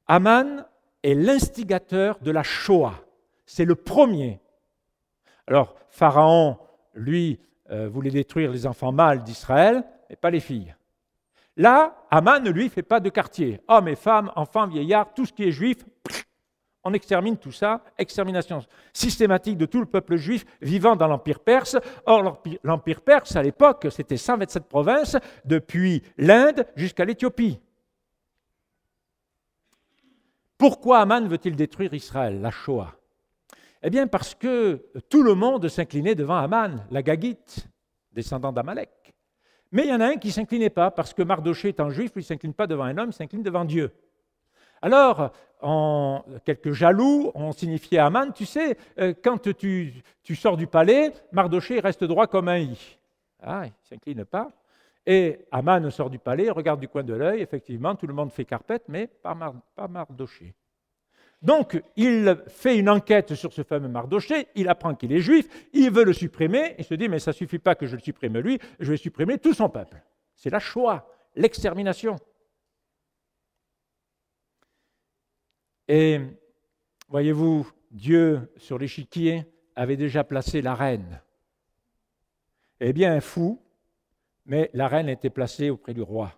S1: Aman est l'instigateur de la Shoah. C'est le premier. Alors, Pharaon, lui, voulait détruire les enfants mâles d'Israël, mais pas les filles. Là, Aman, lui, ne fait pas de quartier. Hommes et femmes, enfants, vieillards, tout ce qui est juif, on extermine tout ça, extermination systématique de tout le peuple juif vivant dans l'Empire perse. Or, l'Empire perse, à l'époque, c'était 127 provinces, depuis l'Inde jusqu'à l'Éthiopie. Pourquoi Aman veut-il détruire Israël, la Shoah? Eh bien, parce que tout le monde s'inclinait devant Aman, l'Agagite, descendant d'Amalek. Mais il y en a un qui ne s'inclinait pas, parce que Mardoché étant juif, il ne s'incline pas devant un homme, il s'incline devant Dieu. Alors, quelques jaloux ont signifié à Aman, tu sais, quand tu sors du palais, Mardoché reste droit comme un i. Ah, il ne s'incline pas. Et Aman sort du palais, regarde du coin de l'œil, effectivement, tout le monde fait carpette, mais pas Mardoché. Donc, il fait une enquête sur ce fameux Mardochée, il apprend qu'il est juif, il veut le supprimer, il se dit, mais ça ne suffit pas que je le supprime lui, je vais supprimer tout son peuple. C'est la Shoah, l'extermination. Et voyez-vous, Dieu, sur l'échiquier, avait déjà placé la reine. Eh bien, un fou, mais la reine était placée auprès du roi.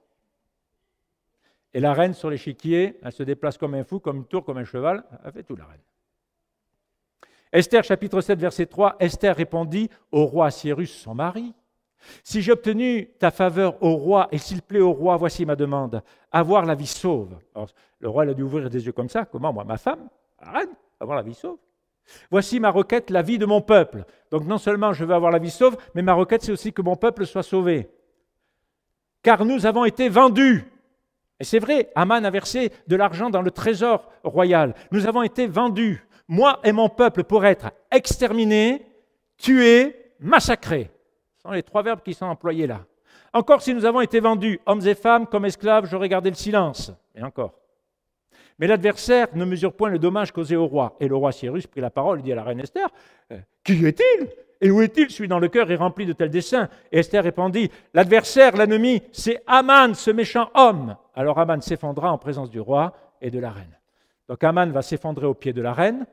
S1: Et la reine, sur l'échiquier, elle se déplace comme un fou, comme une tour, comme un cheval, elle fait tout, la reine. Esther, chapitre 7, verset 3, Esther répondit au roi Cyrus, son mari, « Si j'ai obtenu ta faveur au roi, et s'il plaît au roi, voici ma demande, avoir la vie sauve. » Alors, le roi il a dû ouvrir des yeux comme ça. Comment, moi, ma femme, la reine, avoir la vie sauve? Voici ma requête, la vie de mon peuple. Donc non seulement je veux avoir la vie sauve, mais ma requête, c'est aussi que mon peuple soit sauvé. Car nous avons été vendus. Et c'est vrai, Aman a versé de l'argent dans le trésor royal. Nous avons été vendus, moi et mon peuple, pour être exterminés, tués, massacrés. Ce sont les 3 verbes qui sont employés là. Encore si nous avons été vendus, hommes et femmes, comme esclaves, j'aurais gardé le silence. Et encore. Mais l'adversaire ne mesure point le dommage causé au roi. Et le roi Cyrus prit la parole et dit à la reine Esther, « Qui est-il ? Et où est-il, celui dans le cœur est rempli de tels desseins ?» Et Esther répondit, « L'adversaire, l'ennemi, c'est Aman, ce méchant homme. » Alors Aman s'effondra en présence du roi et de la reine. Donc Aman va s'effondrer au pied de la reine.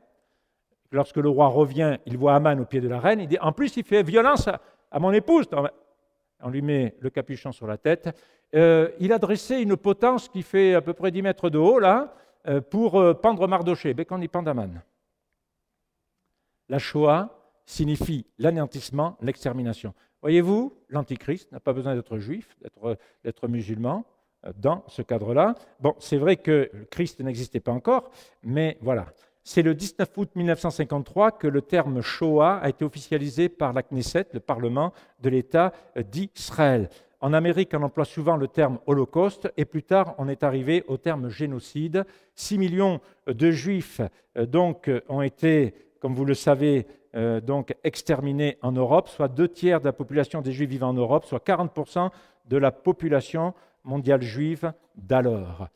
S1: Lorsque le roi revient, il voit Aman au pied de la reine. Il dit, « En plus, il fait violence à mon épouse. » On lui met le capuchon sur la tête. Il a dressé une potence qui fait à peu près 10 mètres de haut, là, pour pendre Mardochée. Mais qu'on y pend Aman. La Shoah signifie l'anéantissement, l'extermination. Voyez-vous, l'Antichrist n'a pas besoin d'être juif, d'être musulman, dans ce cadre-là. Bon, c'est vrai que le Christ n'existait pas encore, mais voilà. C'est le 19 août 1953 que le terme Shoah a été officialisé par la Knesset, le Parlement de l'État d'Israël. En Amérique, on emploie souvent le terme Holocauste, et plus tard, on est arrivé au terme génocide. 6 millions de Juifs donc, ont été, comme vous le savez, donc exterminés en Europe, soit 2/3 de la population des Juifs vivant en Europe, soit 40% de la population mondiale juive d'alors.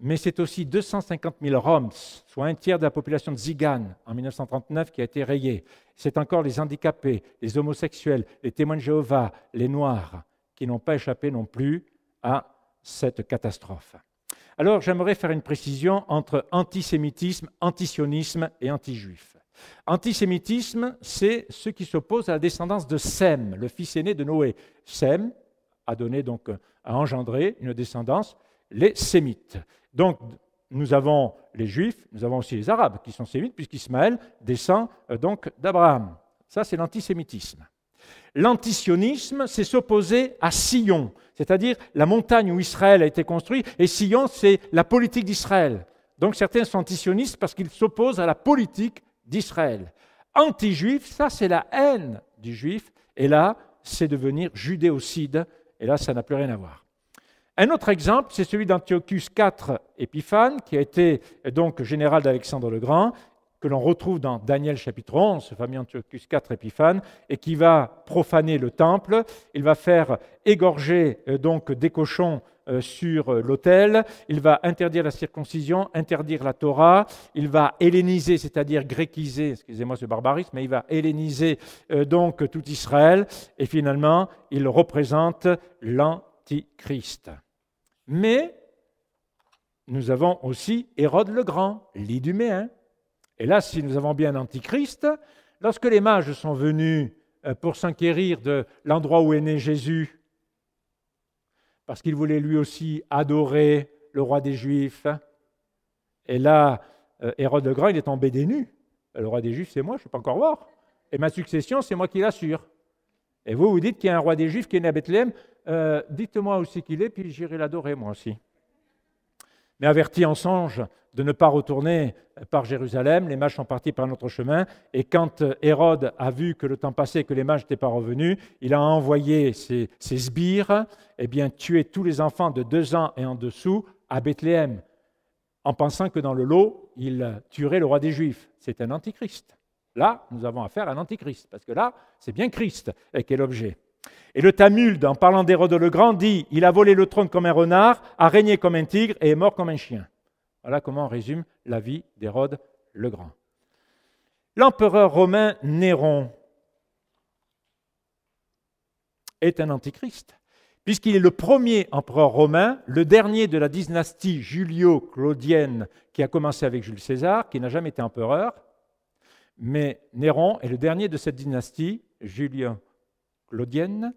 S1: Mais c'est aussi 250 000 Roms, soit 1/3 de la population de Zigan en 1939 qui a été rayée. C'est encore les handicapés, les homosexuels, les témoins de Jéhovah, les Noirs, qui n'ont pas échappé non plus à cette catastrophe. Alors j'aimerais faire une précision entre antisémitisme, antisionisme et anti-juif. Antisémitisme, c'est ceux qui s'opposent à la descendance de Sem, le fils aîné de Noé. Sem a donné donc, a engendré une descendance, les Sémites. Donc nous avons les Juifs, nous avons aussi les Arabes qui sont sémites, puisqu'Ismaël descend donc d'Abraham. Ça, c'est l'antisémitisme. L'antisionisme, c'est s'opposer à Sion, c'est-à-dire la montagne où Israël a été construit, et Sion, c'est la politique d'Israël. Donc certains sont antisionistes parce qu'ils s'opposent à la politique d'Israël. Anti-juif, ça c'est la haine du juif, et là, c'est devenir judéocide, et là, ça n'a plus rien à voir. Un autre exemple, c'est celui d'Antiochus IV Épiphane, qui a été donc général d'Alexandre le Grand, que l'on retrouve dans Daniel chapitre 11, ce fameux Antiochus IV Épiphane, et qui va profaner le temple. Il va faire égorger donc des cochons sur l'autel. Il va interdire la circoncision, interdire la Torah. Il va helléniser, c'est-à-dire gréquiser, excusez-moi ce barbarisme, mais il va helléniser donc tout Israël. Et finalement, il représente l'Antichrist. Mais nous avons aussi Hérode le Grand, l'Iduméen. Et là, si nous avons bien l'Antichrist, lorsque les mages sont venus pour s'enquérir de l'endroit où est né Jésus, parce qu'il voulait lui aussi adorer le roi des Juifs, et là, Hérode le Grand, il est tombé des nues. Le roi des Juifs, c'est moi, je ne suis pas encore mort. Et ma succession, c'est moi qui l'assure. Et vous, vous dites qu'il y a un roi des Juifs qui est né à Bethléem, dites-moi où c'est qu'il est, puis j'irai l'adorer moi aussi. Mais avertis en songe de ne pas retourner par Jérusalem, les mages sont partis par un autre chemin, et quand Hérode a vu que le temps passait et que les mages n'étaient pas revenus, il a envoyé ses sbires tuer tous les enfants de 2 ans et en dessous à Bethléem, en pensant que dans le lot, il tuerait le roi des Juifs. C'est un antichrist. Là, nous avons affaire à un antichrist, parce que là, c'est bien Christ qui est l'objet. Et le Talmud, en parlant d'Hérode le Grand, dit « Il a volé le trône comme un renard, a régné comme un tigre et est mort comme un chien ». Voilà comment on résume la vie d'Hérode le Grand. L'empereur romain Néron est un antichrist, puisqu'il est le premier empereur romain, le dernier de la dynastie julio-claudienne qui a commencé avec Jules César, qui n'a jamais été empereur, mais Néron est le dernier de cette dynastie julio-claudienne,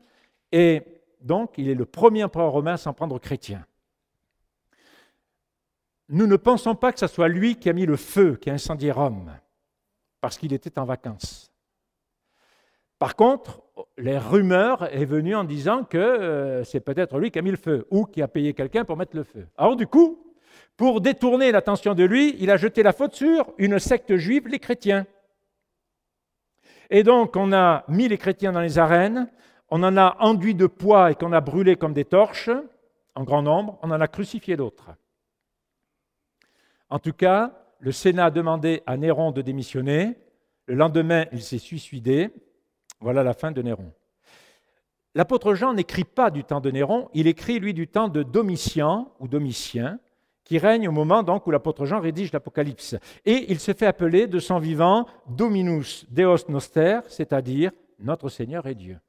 S1: et donc il est le premier empereur romain à s'en prendre aux chrétiens. Nous ne pensons pas que ce soit lui qui a mis le feu, qui a incendié Rome, parce qu'il était en vacances. Par contre, les rumeurs est venues en disant que c'est peut-être lui qui a mis le feu, ou qui a payé quelqu'un pour mettre le feu. Alors du coup, pour détourner l'attention de lui, il a jeté la faute sur une secte juive, les chrétiens. Et donc, on a mis les chrétiens dans les arènes, on en a enduit de poids et qu'on a brûlé comme des torches, en grand nombre, on en a crucifié d'autres. En tout cas, le Sénat a demandé à Néron de démissionner. Le lendemain, il s'est suicidé. Voilà la fin de Néron. L'apôtre Jean n'écrit pas du temps de Néron, il écrit, lui, du temps de Domitian, ou Domitien, qui règne au moment donc, où l'apôtre Jean rédige l'Apocalypse. Et il se fait appeler de son vivant Dominus Deus Noster, c'est-à-dire notre Seigneur et Dieu.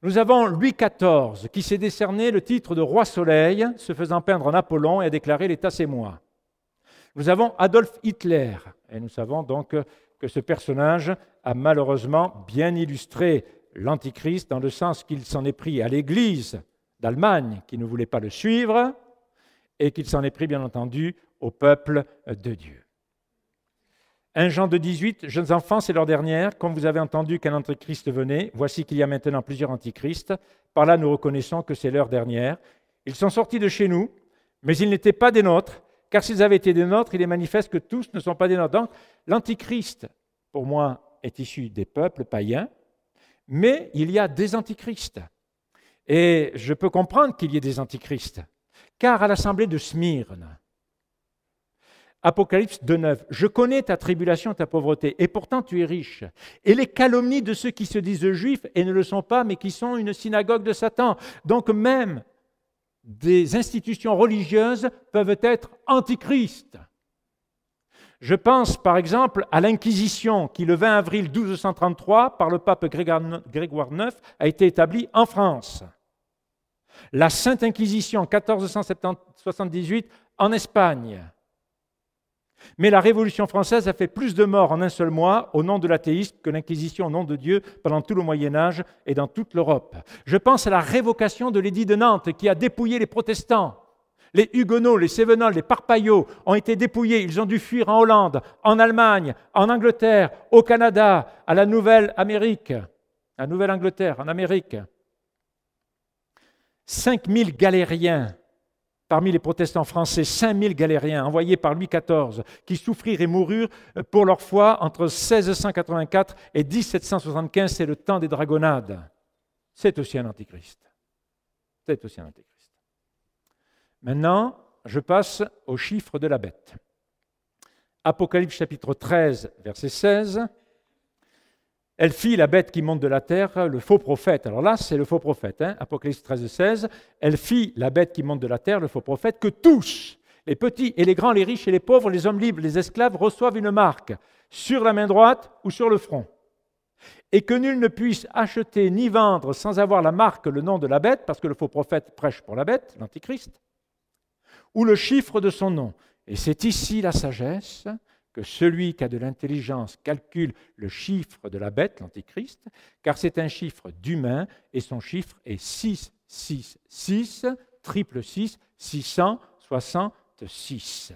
S1: Nous avons Louis XIV, qui s'est décerné le titre de roi soleil, se faisant peindre en Apollon et a déclaré « l'État c'est moi ». Nous avons Adolf Hitler, et nous savons donc que ce personnage a malheureusement bien illustré l'Antichrist dans le sens qu'il s'en est pris à l'Église d'Allemagne qui ne voulait pas le suivre et qu'il s'en est pris bien entendu au peuple de Dieu. 1 Jean 2,18, jeunes enfants, c'est l'heure dernière, comme vous avez entendu qu'un Antichrist venait, voici qu'il y a maintenant plusieurs Antichrists, par là nous reconnaissons que c'est l'heure dernière. Ils sont sortis de chez nous, mais ils n'étaient pas des nôtres, car s'ils avaient été des nôtres, il est manifeste que tous ne sont pas des nôtres. Donc, l'Antichrist, pour moi, est issu des peuples païens, mais il y a des antichrists. Et je peux comprendre qu'il y ait des antichrists, car à l'assemblée de Smyrne, Apocalypse 2,9, je connais ta tribulation, ta pauvreté, et pourtant tu es riche. Et les calomnies de ceux qui se disent juifs et ne le sont pas, mais qui sont une synagogue de Satan. Donc même des institutions religieuses peuvent être antichristes. Je pense par exemple à l'Inquisition qui, le 20 avril 1233, par le pape Grégoire IX, a été établie en France. La Sainte Inquisition, 1478, en Espagne. Mais la Révolution française a fait plus de morts en un seul mois au nom de l'athéisme que l'Inquisition au nom de Dieu pendant tout le Moyen-Âge et dans toute l'Europe. Je pense à la révocation de l'édit de Nantes qui a dépouillé les protestants. Les Huguenots, les Cévenols, les Parpaillots ont été dépouillés. Ils ont dû fuir en Hollande, en Allemagne, en Angleterre, au Canada, à la Nouvelle-Amérique, à Nouvelle-Angleterre, en Amérique. 5000 galériens. Parmi les protestants français, 5000 galériens envoyés par Louis XIV qui souffrirent et moururent pour leur foi entre 1684 et 1775, c'est le temps des dragonnades. C'est aussi un antichrist. C'est aussi un antichrist. Maintenant, je passe aux chiffres de la bête. Apocalypse chapitre 13, verset 16. Elle fit la bête qui monte de la terre, le faux prophète. Alors là, c'est le faux prophète, Apocalypse 13, 16. Elle fit la bête qui monte de la terre, le faux prophète, que tous, les petits et les grands, les riches et les pauvres, les hommes libres, les esclaves, reçoivent une marque sur la main droite ou sur le front. Et que nul ne puisse acheter ni vendre sans avoir la marque, le nom de la bête, parce que le faux prophète prêche pour la bête, l'antichrist, ou le chiffre de son nom. Et c'est ici la sagesse, que celui qui a de l'intelligence calcule le chiffre de la bête, l'antichrist, car c'est un chiffre d'humain et son chiffre est 666, triple 6, 666.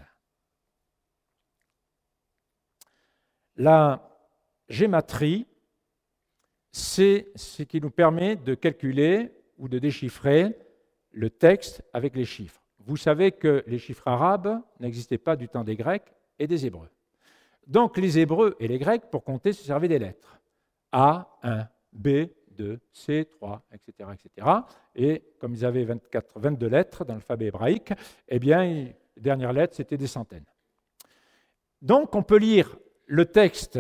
S1: La gématrie, c'est ce qui nous permet de calculer ou de déchiffrer le texte avec les chiffres. Vous savez que les chiffres arabes n'existaient pas du temps des Grecs et des Hébreux. Donc les Hébreux et les Grecs, pour compter, se servaient des lettres. A, 1, B, 2, C, 3, etc., etc. Et comme ils avaient 22 lettres dans l'alphabet hébraïque, eh bien, les dernières lettres, c'était des centaines. Donc on peut lire le texte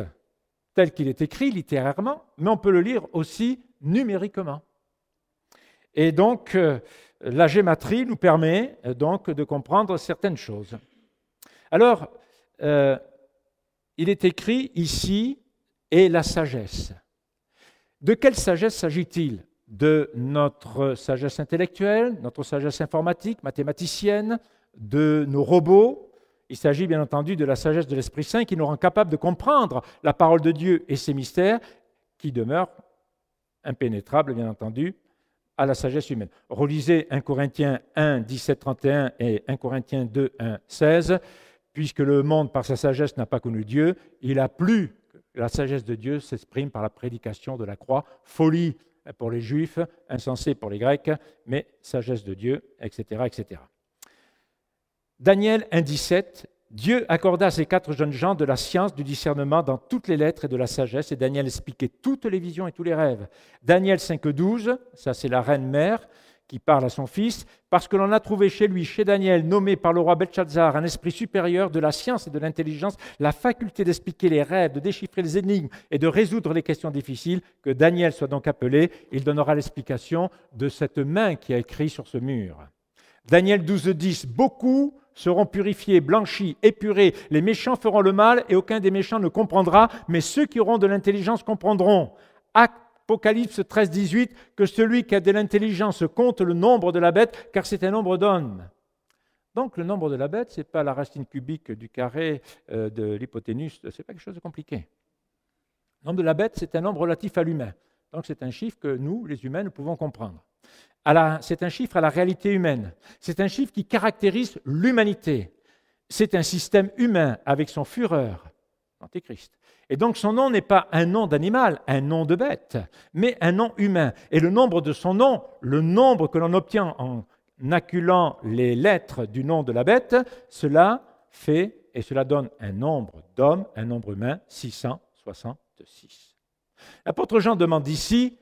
S1: tel qu'il est écrit, littérairement, mais on peut le lire aussi numériquement. Et donc, la gématrie nous permet donc de comprendre certaines choses. Alors, il est écrit ici, et la sagesse. De quelle sagesse s'agit-il? De notre sagesse intellectuelle, notre sagesse informatique, mathématicienne, de nos robots. Il s'agit bien entendu de la sagesse de l'Esprit Saint qui nous rend capables de comprendre la parole de Dieu et ses mystères qui demeurent impénétrables, bien entendu, à la sagesse humaine. Relisez 1 Corinthiens 1, 17, 31 et 1 Corinthiens 2, 1, 16. Puisque le monde, par sa sagesse, n'a pas connu Dieu, il a plu que la sagesse de Dieu s'exprime par la prédication de la croix. Folie pour les Juifs, insensé pour les Grecs, mais sagesse de Dieu, etc. etc. Daniel 1, 17. Dieu accorda à ces 4 jeunes gens de la science, du discernement dans toutes les lettres et de la sagesse, et Daniel expliquait toutes les visions et tous les rêves. Daniel 5, 12, ça c'est la reine mère qui parle à son fils, parce que l'on a trouvé chez lui, chez Daniel, nommé par le roi Belshazzar, un esprit supérieur de la science et de l'intelligence, la faculté d'expliquer les rêves, de déchiffrer les énigmes et de résoudre les questions difficiles, que Daniel soit donc appelé, il donnera l'explication de cette main qui a écrit sur ce mur. Daniel 12, 10, beaucoup seront purifiés, blanchis, épurés, les méchants feront le mal et aucun des méchants ne comprendra, mais ceux qui auront de l'intelligence comprendront. Apocalypse 13, 18, que celui qui a de l'intelligence compte le nombre de la bête, car c'est un nombre d'hommes. Donc le nombre de la bête, ce n'est pas la racine cubique du carré de l'hypoténuse, ce n'est pas quelque chose de compliqué. Le nombre de la bête, c'est un nombre relatif à l'humain. Donc c'est un chiffre que nous, les humains, nous pouvons comprendre. C'est un chiffre à la réalité humaine. C'est un chiffre qui caractérise l'humanité. C'est un système humain avec son Führer, l'Antéchrist. Et donc son nom n'est pas un nom d'animal, un nom de bête, mais un nom humain. Et le nombre de son nom, le nombre que l'on obtient en acculant les lettres du nom de la bête, cela fait, et cela donne un nombre d'hommes, un nombre humain, 666. L'apôtre Jean demande ici,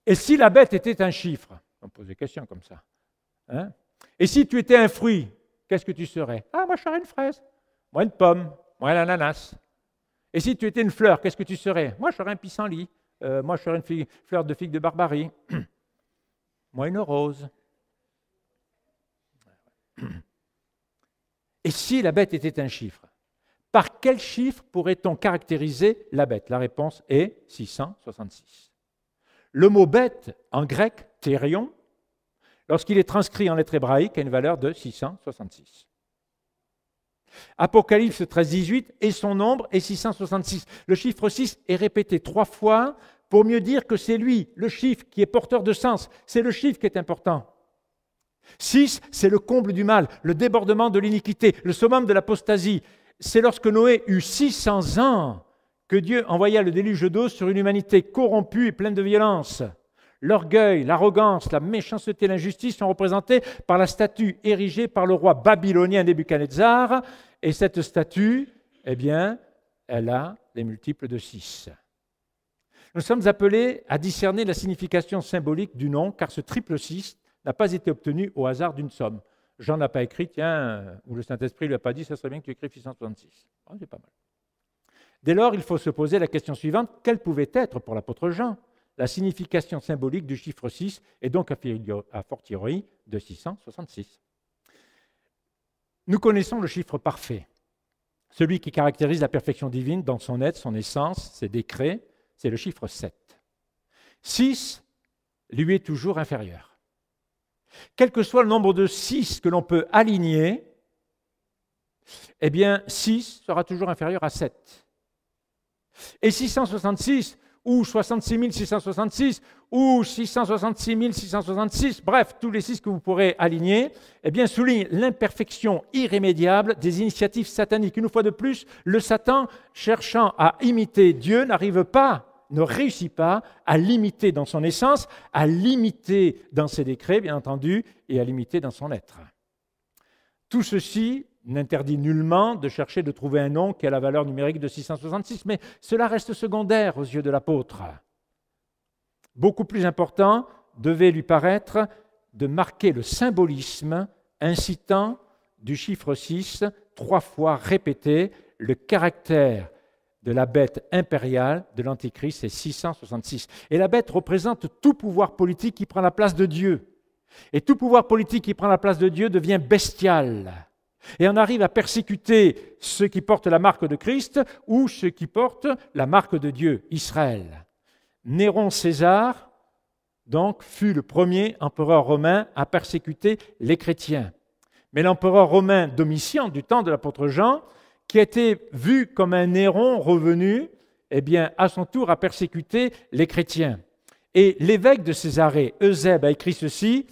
S1: et si la bête était un chiffre? On pose des questions comme ça. Hein? Et si tu étais un fruit, qu'est-ce que tu serais? Ah, moi je serais une fraise, moi une pomme, moi l'ananas. Et si tu étais une fleur, qu'est-ce que tu serais? Moi je serais un pissenlit, moi je serais une fleur de figue de Barbarie, moi une rose. Et si la bête était un chiffre, par quel chiffre pourrait-on caractériser la bête? La réponse est 666. Le mot bête, en grec, thérion, lorsqu'il est transcrit en lettres hébraïques, a une valeur de 666. Apocalypse 13, 18, et son nombre est 666. Le chiffre 6 est répété 3 fois pour mieux dire que c'est lui, le chiffre, qui est porteur de sens. C'est le chiffre qui est important. 6, c'est le comble du mal, le débordement de l'iniquité, le summum de l'apostasie. C'est lorsque Noé eut 600 ans que Dieu envoya le déluge d'eau sur une humanité corrompue et pleine de violence. L'orgueil, l'arrogance, la méchanceté, l'injustice sont représentés par la statue érigée par le roi babylonien Nebuchadnezzar. Et cette statue, eh bien, elle a les multiples de 6. Nous sommes appelés à discerner la signification symbolique du nom, car ce triple 6 n'a pas été obtenu au hasard d'une somme. Jean n'a pas écrit, tiens, ou le Saint-Esprit ne lui a pas dit, ça serait bien que tu écrives 666. Oh, c'est pas mal. Dès lors, il faut se poser la question suivante, quelle pouvait être pour l'apôtre Jean la signification symbolique du chiffre 6 et donc a fortiori de 666. Nous connaissons le chiffre parfait, celui qui caractérise la perfection divine dans son être, son essence, ses décrets, c'est le chiffre 7. 6 lui est toujours inférieur. Quel que soit le nombre de 6 que l'on peut aligner, eh bien 6 sera toujours inférieur à 7. Et 666 ou 66 666, ou 666 666, bref, tous les 6 que vous pourrez aligner, eh bien, soulignent l'imperfection irrémédiable des initiatives sataniques. Une fois de plus, le Satan, cherchant à imiter Dieu, ne réussit pas à l'imiter dans son essence, à l'imiter dans ses décrets, bien entendu, et à l'imiter dans son être. Tout ceci n'interdit nullement de chercher de trouver un nom qui a la valeur numérique de 666, mais cela reste secondaire aux yeux de l'apôtre. Beaucoup plus important devait lui paraître de marquer le symbolisme incitant du chiffre 6, 3 fois répété, le caractère de la bête impériale de l'Antichrist, c'est 666. Et la bête représente tout pouvoir politique qui prend la place de Dieu. Et tout pouvoir politique qui prend la place de Dieu devient bestial. Et on arrive à persécuter ceux qui portent la marque de Christ ou ceux qui portent la marque de Dieu, Israël. Néron César, donc, fut le premier empereur romain à persécuter les chrétiens. Mais l'empereur romain Domitien, du temps de l'apôtre Jean, qui a été vu comme un Néron revenu, eh bien, à son tour a persécuté les chrétiens. Et l'évêque de Césarée, Eusèbe, a écrit ceci: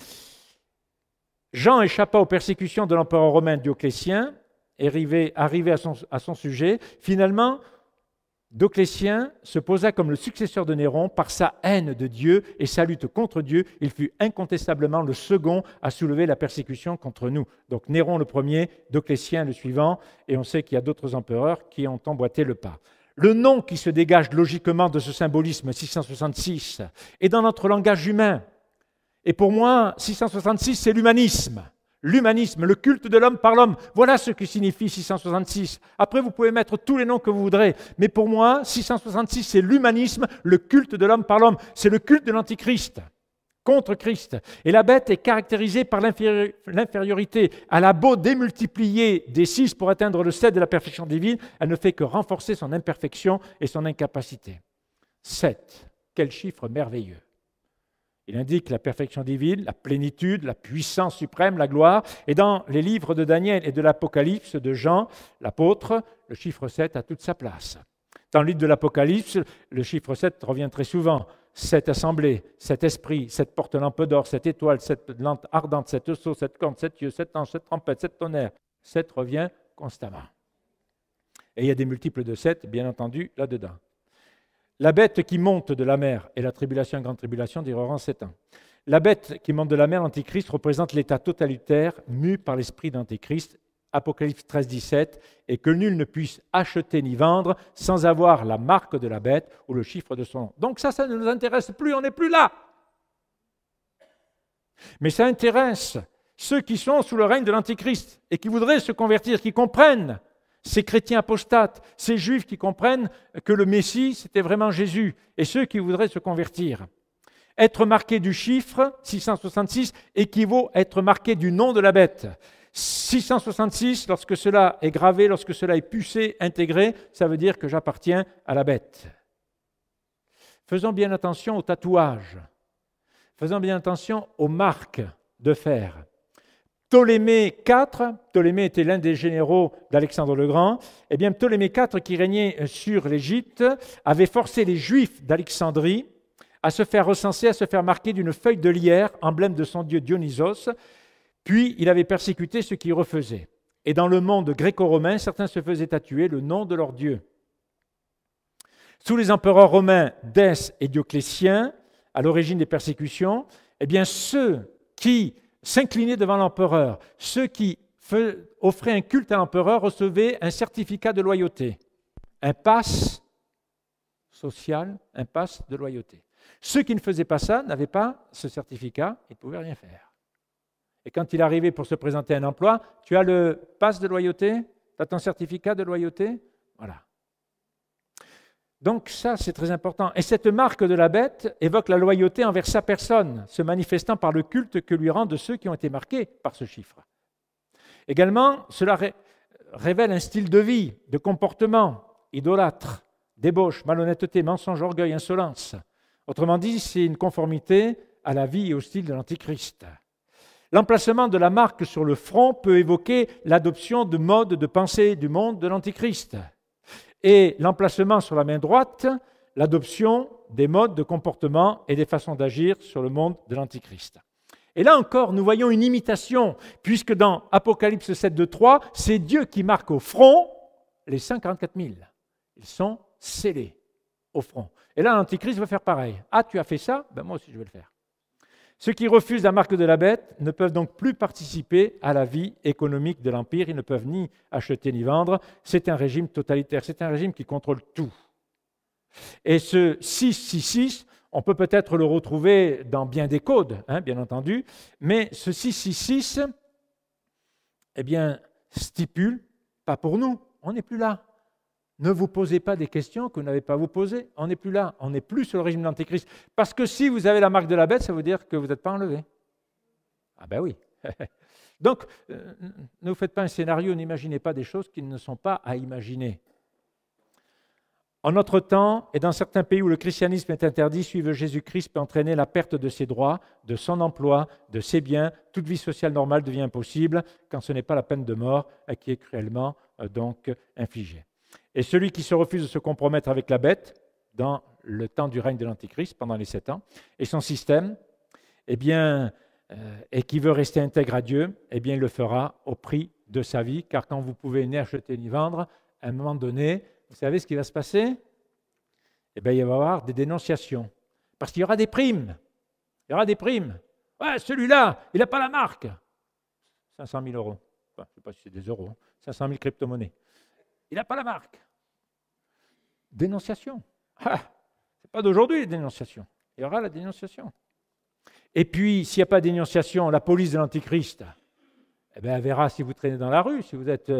S1: Jean échappa aux persécutions de l'empereur romain Dioclétien, arrivé à son sujet. Finalement, Dioclétien se posa comme le successeur de Néron par sa haine de Dieu et sa lutte contre Dieu. Il fut incontestablement le second à soulever la persécution contre nous. Donc Néron le premier, Dioclétien le suivant, et on sait qu'il y a d'autres empereurs qui ont emboîté le pas. Le nom qui se dégage logiquement de ce symbolisme 666 est dans notre langage humain. Et pour moi, 666, c'est l'humanisme. L'humanisme, le culte de l'homme par l'homme. Voilà ce que signifie 666. Après, vous pouvez mettre tous les noms que vous voudrez. Mais pour moi, 666, c'est l'humanisme, le culte de l'homme par l'homme. C'est le culte de l'Antichrist, contre Christ. Et la bête est caractérisée par l'infériorité. Elle a beau démultiplier des 6 pour atteindre le 7 de la perfection divine, elle ne fait que renforcer son imperfection et son incapacité. 7, quel chiffre merveilleux. Il indique la perfection divine, la plénitude, la puissance suprême, la gloire. Et dans les livres de Daniel et de l'Apocalypse de Jean, l'apôtre, le chiffre 7 a toute sa place. Dans le livre de l'Apocalypse, le chiffre 7 revient très souvent. 7 assemblées, 7 esprits, 7 porte-lampes d'or, 7 étoiles, 7 lampes ardentes, 7 sceaux, 7 cornes, 7 yeux, 7 anges, 7 trompettes, 7 tonnerres. 7 revient constamment. Et il y a des multiples de 7, bien entendu, là-dedans. La bête qui monte de la mer, et la tribulation et grande tribulation dureront 7 ans. La bête qui monte de la mer, l'Antichrist, représente l'état totalitaire mu par l'esprit d'Antichrist, Apocalypse 13, 17, et que nul ne puisse acheter ni vendre sans avoir la marque de la bête ou le chiffre de son nom. Donc ça ne nous intéresse plus, on n'est plus là. Mais ça intéresse ceux qui sont sous le règne de l'Antichrist et qui voudraient se convertir, qui comprennent. Ces chrétiens apostates, ces juifs qui comprennent que le Messie, c'était vraiment Jésus, et ceux qui voudraient se convertir. Être marqué du chiffre 666 équivaut à être marqué du nom de la bête. 666, lorsque cela est gravé, lorsque cela est pucé, intégré, ça veut dire que j'appartiens à la bête. Faisons bien attention aux tatouages. Faisons bien attention aux marques de fer. Ptolémée IV, Ptolémée était l'un des généraux d'Alexandre le Grand, eh bien Ptolémée IV, qui régnait sur l'Égypte, avait forcé les Juifs d'Alexandrie à se faire recenser, à se faire marquer d'une feuille de lierre, emblème de son dieu Dionysos, puis il avait persécuté ceux qui refusaient. Et dans le monde gréco-romain, certains se faisaient tatouer le nom de leur dieu. Sous les empereurs romains Dès et Dioclétien, à l'origine des persécutions, eh bien ceux qui s'inclinaient devant l'empereur, ceux qui offraient un culte à l'empereur recevaient un certificat de loyauté, un pass social, un pass de loyauté. Ceux qui ne faisaient pas ça n'avaient pas ce certificat, ils ne pouvaient rien faire. Et quand il arrivait pour se présenter à un emploi, tu as le pass de loyauté, tu as ton certificat de loyauté, voilà. Donc ça, c'est très important. Et cette marque de la bête évoque la loyauté envers sa personne, se manifestant par le culte que lui rendent ceux qui ont été marqués par ce chiffre. Également, cela révèle un style de vie, de comportement, idolâtre, débauche, malhonnêteté, mensonge, orgueil, insolence. Autrement dit, c'est une conformité à la vie et au style de l'Antichrist. L'emplacement de la marque sur le front peut évoquer l'adoption de modes de pensée du monde de l'Antichrist. Et l'emplacement sur la main droite, l'adoption des modes de comportement et des façons d'agir sur le monde de l'Antichrist. Et là encore, nous voyons une imitation, puisque dans Apocalypse 7, 2, 3, c'est Dieu qui marque au front les 144 000. Ils sont scellés au front. Et là, l'Antichrist va faire pareil. Ah, tu as fait ça? Ben moi aussi, je vais le faire. Ceux qui refusent la marque de la bête ne peuvent donc plus participer à la vie économique de l'Empire. Ils ne peuvent ni acheter ni vendre. C'est un régime totalitaire. C'est un régime qui contrôle tout. Et ce 666, on peut peut-être le retrouver dans bien des codes, bien entendu, mais ce 666, eh bien, stipule, pas pour nous, on n'est plus là. Ne vous posez pas des questions que vous n'avez pas à vous poser. On n'est plus là. On n'est plus sur le régime de l'Antéchrist. Parce que si vous avez la marque de la bête, ça veut dire que vous n'êtes pas enlevé. Ah ben oui. Donc, ne vous faites pas un scénario, n'imaginez pas des choses qui ne sont pas à imaginer. En notre temps, et dans certains pays où le christianisme est interdit, suivre Jésus-Christ peut entraîner la perte de ses droits, de son emploi, de ses biens. Toute vie sociale normale devient impossible quand ce n'est pas la peine de mort qui est cruellement donc infligée. Et celui qui se refuse de se compromettre avec la bête dans le temps du règne de l'Antichrist, pendant les 7 ans, et son système, et qui veut rester intègre à Dieu, il le fera au prix de sa vie, car quand vous pouvez ni acheter ni vendre, à un moment donné, vous savez ce qui va se passer? Il va y avoir des dénonciations. Parce qu'il y aura des primes. Il y aura des primes. Ouais, celui-là, il n'a pas la marque. 500 000 euros. Enfin, je ne sais pas si c'est des euros. 500 000 crypto-monnaies. Il n'a pas la marque. Dénonciation. Ce n'est pas d'aujourd'hui, les dénonciations. Il y aura la dénonciation. Et puis, s'il n'y a pas de dénonciation, la police de l'Antichrist, elle verra si vous traînez dans la rue, si vous êtes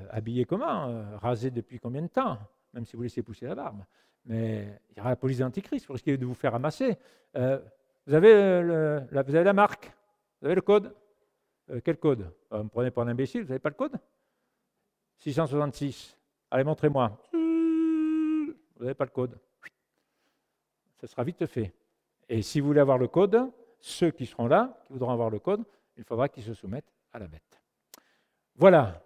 S1: habillé comment, rasé depuis combien de temps, même si vous laissez pousser la barbe. Mais il y aura la police de l'Antichrist, vous risquez de vous faire ramasser. Vous avez la marque, vous avez le code. Quel code? Vous me prenez pour un imbécile, vous n'avez pas le code? 666. Allez, montrez-moi. Vous n'avez pas le code. Ça sera vite fait. Et si vous voulez avoir le code, ceux qui seront là, qui voudront avoir le code, il faudra qu'ils se soumettent à la bête. Voilà,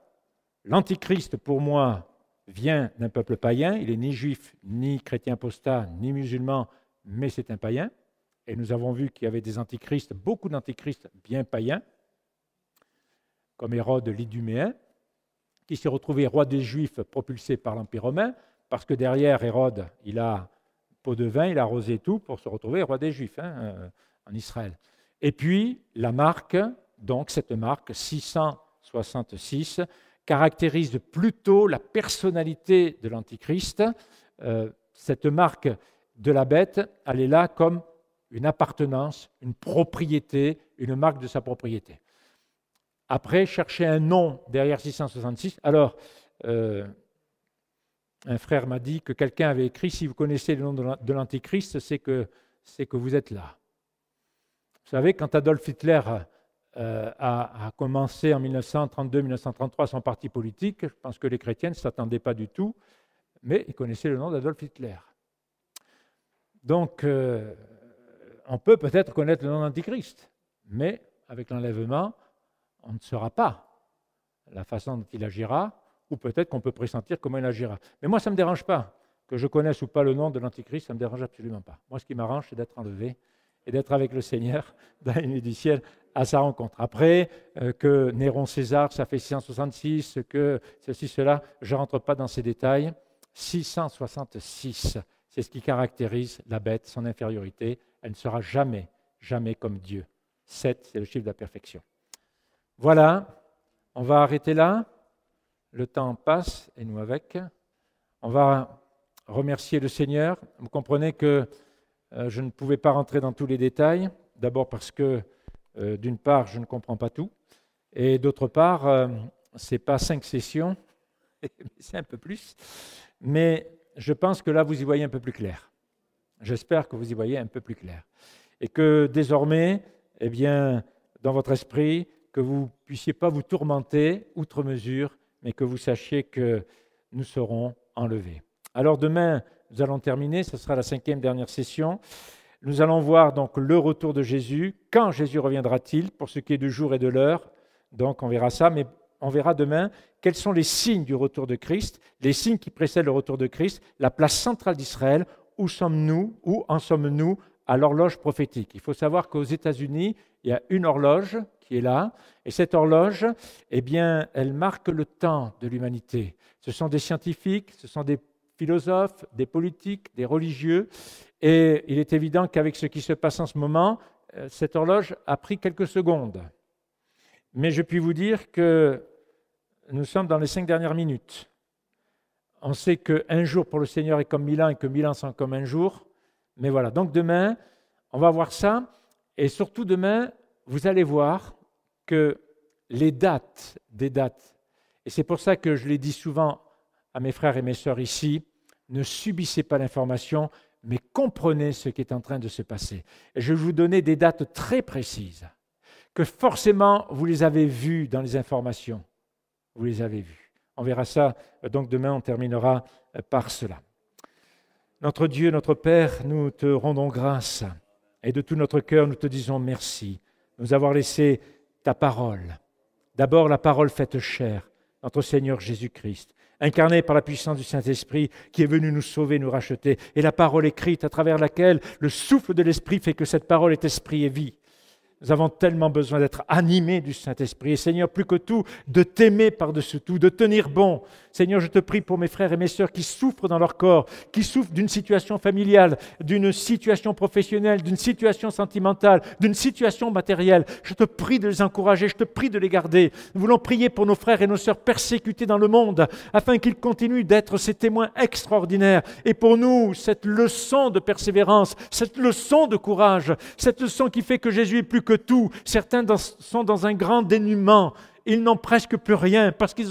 S1: l'Antichrist pour moi vient d'un peuple païen, il n'est ni juif, ni chrétien apostat, ni musulman, mais c'est un païen. Et nous avons vu qu'il y avait des antichrists, beaucoup d'antichrists bien païens, comme Hérode l'Iduméen, qui s'est retrouvé roi des Juifs propulsé par l'Empire romain, parce que derrière Hérode, il a pot de vin, il a arrosé tout pour se retrouver roi des Juifs en Israël. Et puis, la marque, donc cette marque 666, caractérise plutôt la personnalité de l'Antichrist. Cette marque de la bête, elle est là comme une appartenance, une propriété, une marque de sa propriété. Après, chercher un nom derrière 666. Alors, un frère m'a dit que quelqu'un avait écrit « Si vous connaissez le nom de l'Antichrist, c'est que vous êtes là ». Vous savez, quand Adolf Hitler a commencé en 1932-1933 son parti politique, je pense que les chrétiens ne s'attendaient pas du tout, mais ils connaissaient le nom d'Adolf Hitler. Donc, on peut peut-être connaître le nom d'Antichrist, mais avec l'enlèvement, on ne saura pas la façon dont il agira, ou peut-être qu'on peut pressentir comment il agira. Mais moi, ça ne me dérange pas. Que je connaisse ou pas le nom de l'Antichrist, ça ne me dérange absolument pas. Moi, ce qui m'arrange, c'est d'être enlevé et d'être avec le Seigneur dans les nuits du ciel à sa rencontre. Après, que Néron César, ça fait 666, que ceci, cela, je ne rentre pas dans ces détails. 666, c'est ce qui caractérise la bête, son infériorité. Elle ne sera jamais, jamais comme Dieu. 7, c'est le chiffre de la perfection. Voilà, on va arrêter là. Le temps passe, et nous avec. On va remercier le Seigneur. Vous comprenez que je ne pouvais pas rentrer dans tous les détails. D'abord parce que, d'une part, je ne comprends pas tout. Et d'autre part, ce n'est pas 5 sessions, c'est un peu plus. Mais je pense que là, vous y voyez un peu plus clair. J'espère que vous y voyez un peu plus clair. Et que désormais, eh bien, dans votre esprit, que vous ne puissiez pas vous tourmenter outre mesure, mais que vous sachiez que nous serons enlevés. Alors demain, nous allons terminer, ce sera la 5e dernière session. Nous allons voir donc le retour de Jésus. Quand Jésus reviendra-t-il? Pour ce qui est du jour et de l'heure. Donc on verra ça, mais on verra demain quels sont les signes du retour de Christ, les signes qui précèdent le retour de Christ, la place centrale d'Israël, où en sommes-nous à l'horloge prophétique. Il faut savoir qu'aux États-Unis, il y a une horloge qui est là, et cette horloge, eh bien, elle marque le temps de l'humanité. Ce sont des scientifiques, ce sont des philosophes, des politiques, des religieux, et il est évident qu'avec ce qui se passe en ce moment, cette horloge a pris quelques secondes. Mais je puis vous dire que nous sommes dans les 5 dernières minutes. On sait qu'un jour pour le Seigneur est comme 1000 ans et que 1000 ans sont comme un jour. Mais voilà, donc demain, on va voir ça. Et surtout demain, vous allez voir que les dates, et c'est pour ça que je l'ai dit souvent à mes frères et mes sœurs ici, ne subissez pas l'information, mais comprenez ce qui est en train de se passer. Et je vais vous donner des dates très précises. que forcément vous les avez vus dans les informations. Vous les avez vus. On verra ça, donc demain on terminera par cela. Notre Dieu, notre Père, nous te rendons grâce et de tout notre cœur nous te disons merci de nous avoir laissé ta parole. D'abord la parole faite chair, notre Seigneur Jésus-Christ, incarné par la puissance du Saint-Esprit qui est venu nous sauver, nous racheter, et la parole écrite à travers laquelle le souffle de l'Esprit fait que cette parole est esprit et vie. Nous avons tellement besoin d'être animés du Saint-Esprit. Et Seigneur, plus que tout, de t'aimer par-dessus tout, de tenir bon. Seigneur, je te prie pour mes frères et mes sœurs qui souffrent dans leur corps, qui souffrent d'une situation familiale, d'une situation professionnelle, d'une situation sentimentale, d'une situation matérielle. Je te prie de les encourager, je te prie de les garder. Nous voulons prier pour nos frères et nos sœurs persécutés dans le monde, afin qu'ils continuent d'être ces témoins extraordinaires. Et pour nous, cette leçon de persévérance, cette leçon de courage, cette leçon qui fait que Jésus est plus que tout. Certains sont dans un grand dénuement. Ils n'ont presque plus rien parce qu'ils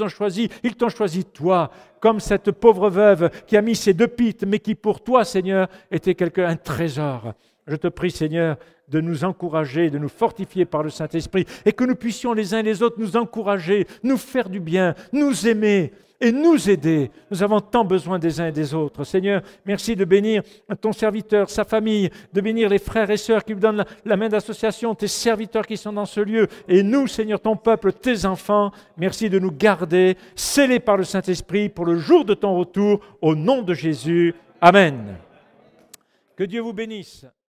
S1: ils t'ont choisi toi, comme cette pauvre veuve qui a mis ses 2 pites, mais qui pour toi, Seigneur, était un trésor. Je te prie, Seigneur, de nous encourager, de nous fortifier par le Saint-Esprit et que nous puissions les uns et les autres nous encourager, nous faire du bien, nous aimer et nous aider. Nous avons tant besoin des uns et des autres. Seigneur, merci de bénir ton serviteur, sa famille, de bénir les frères et sœurs qui vous donnent la main d'association, tes serviteurs qui sont dans ce lieu, et nous, Seigneur, ton peuple, tes enfants. Merci de nous garder, scellés par le Saint-Esprit pour le jour de ton retour, au nom de Jésus. Amen. Que Dieu vous bénisse.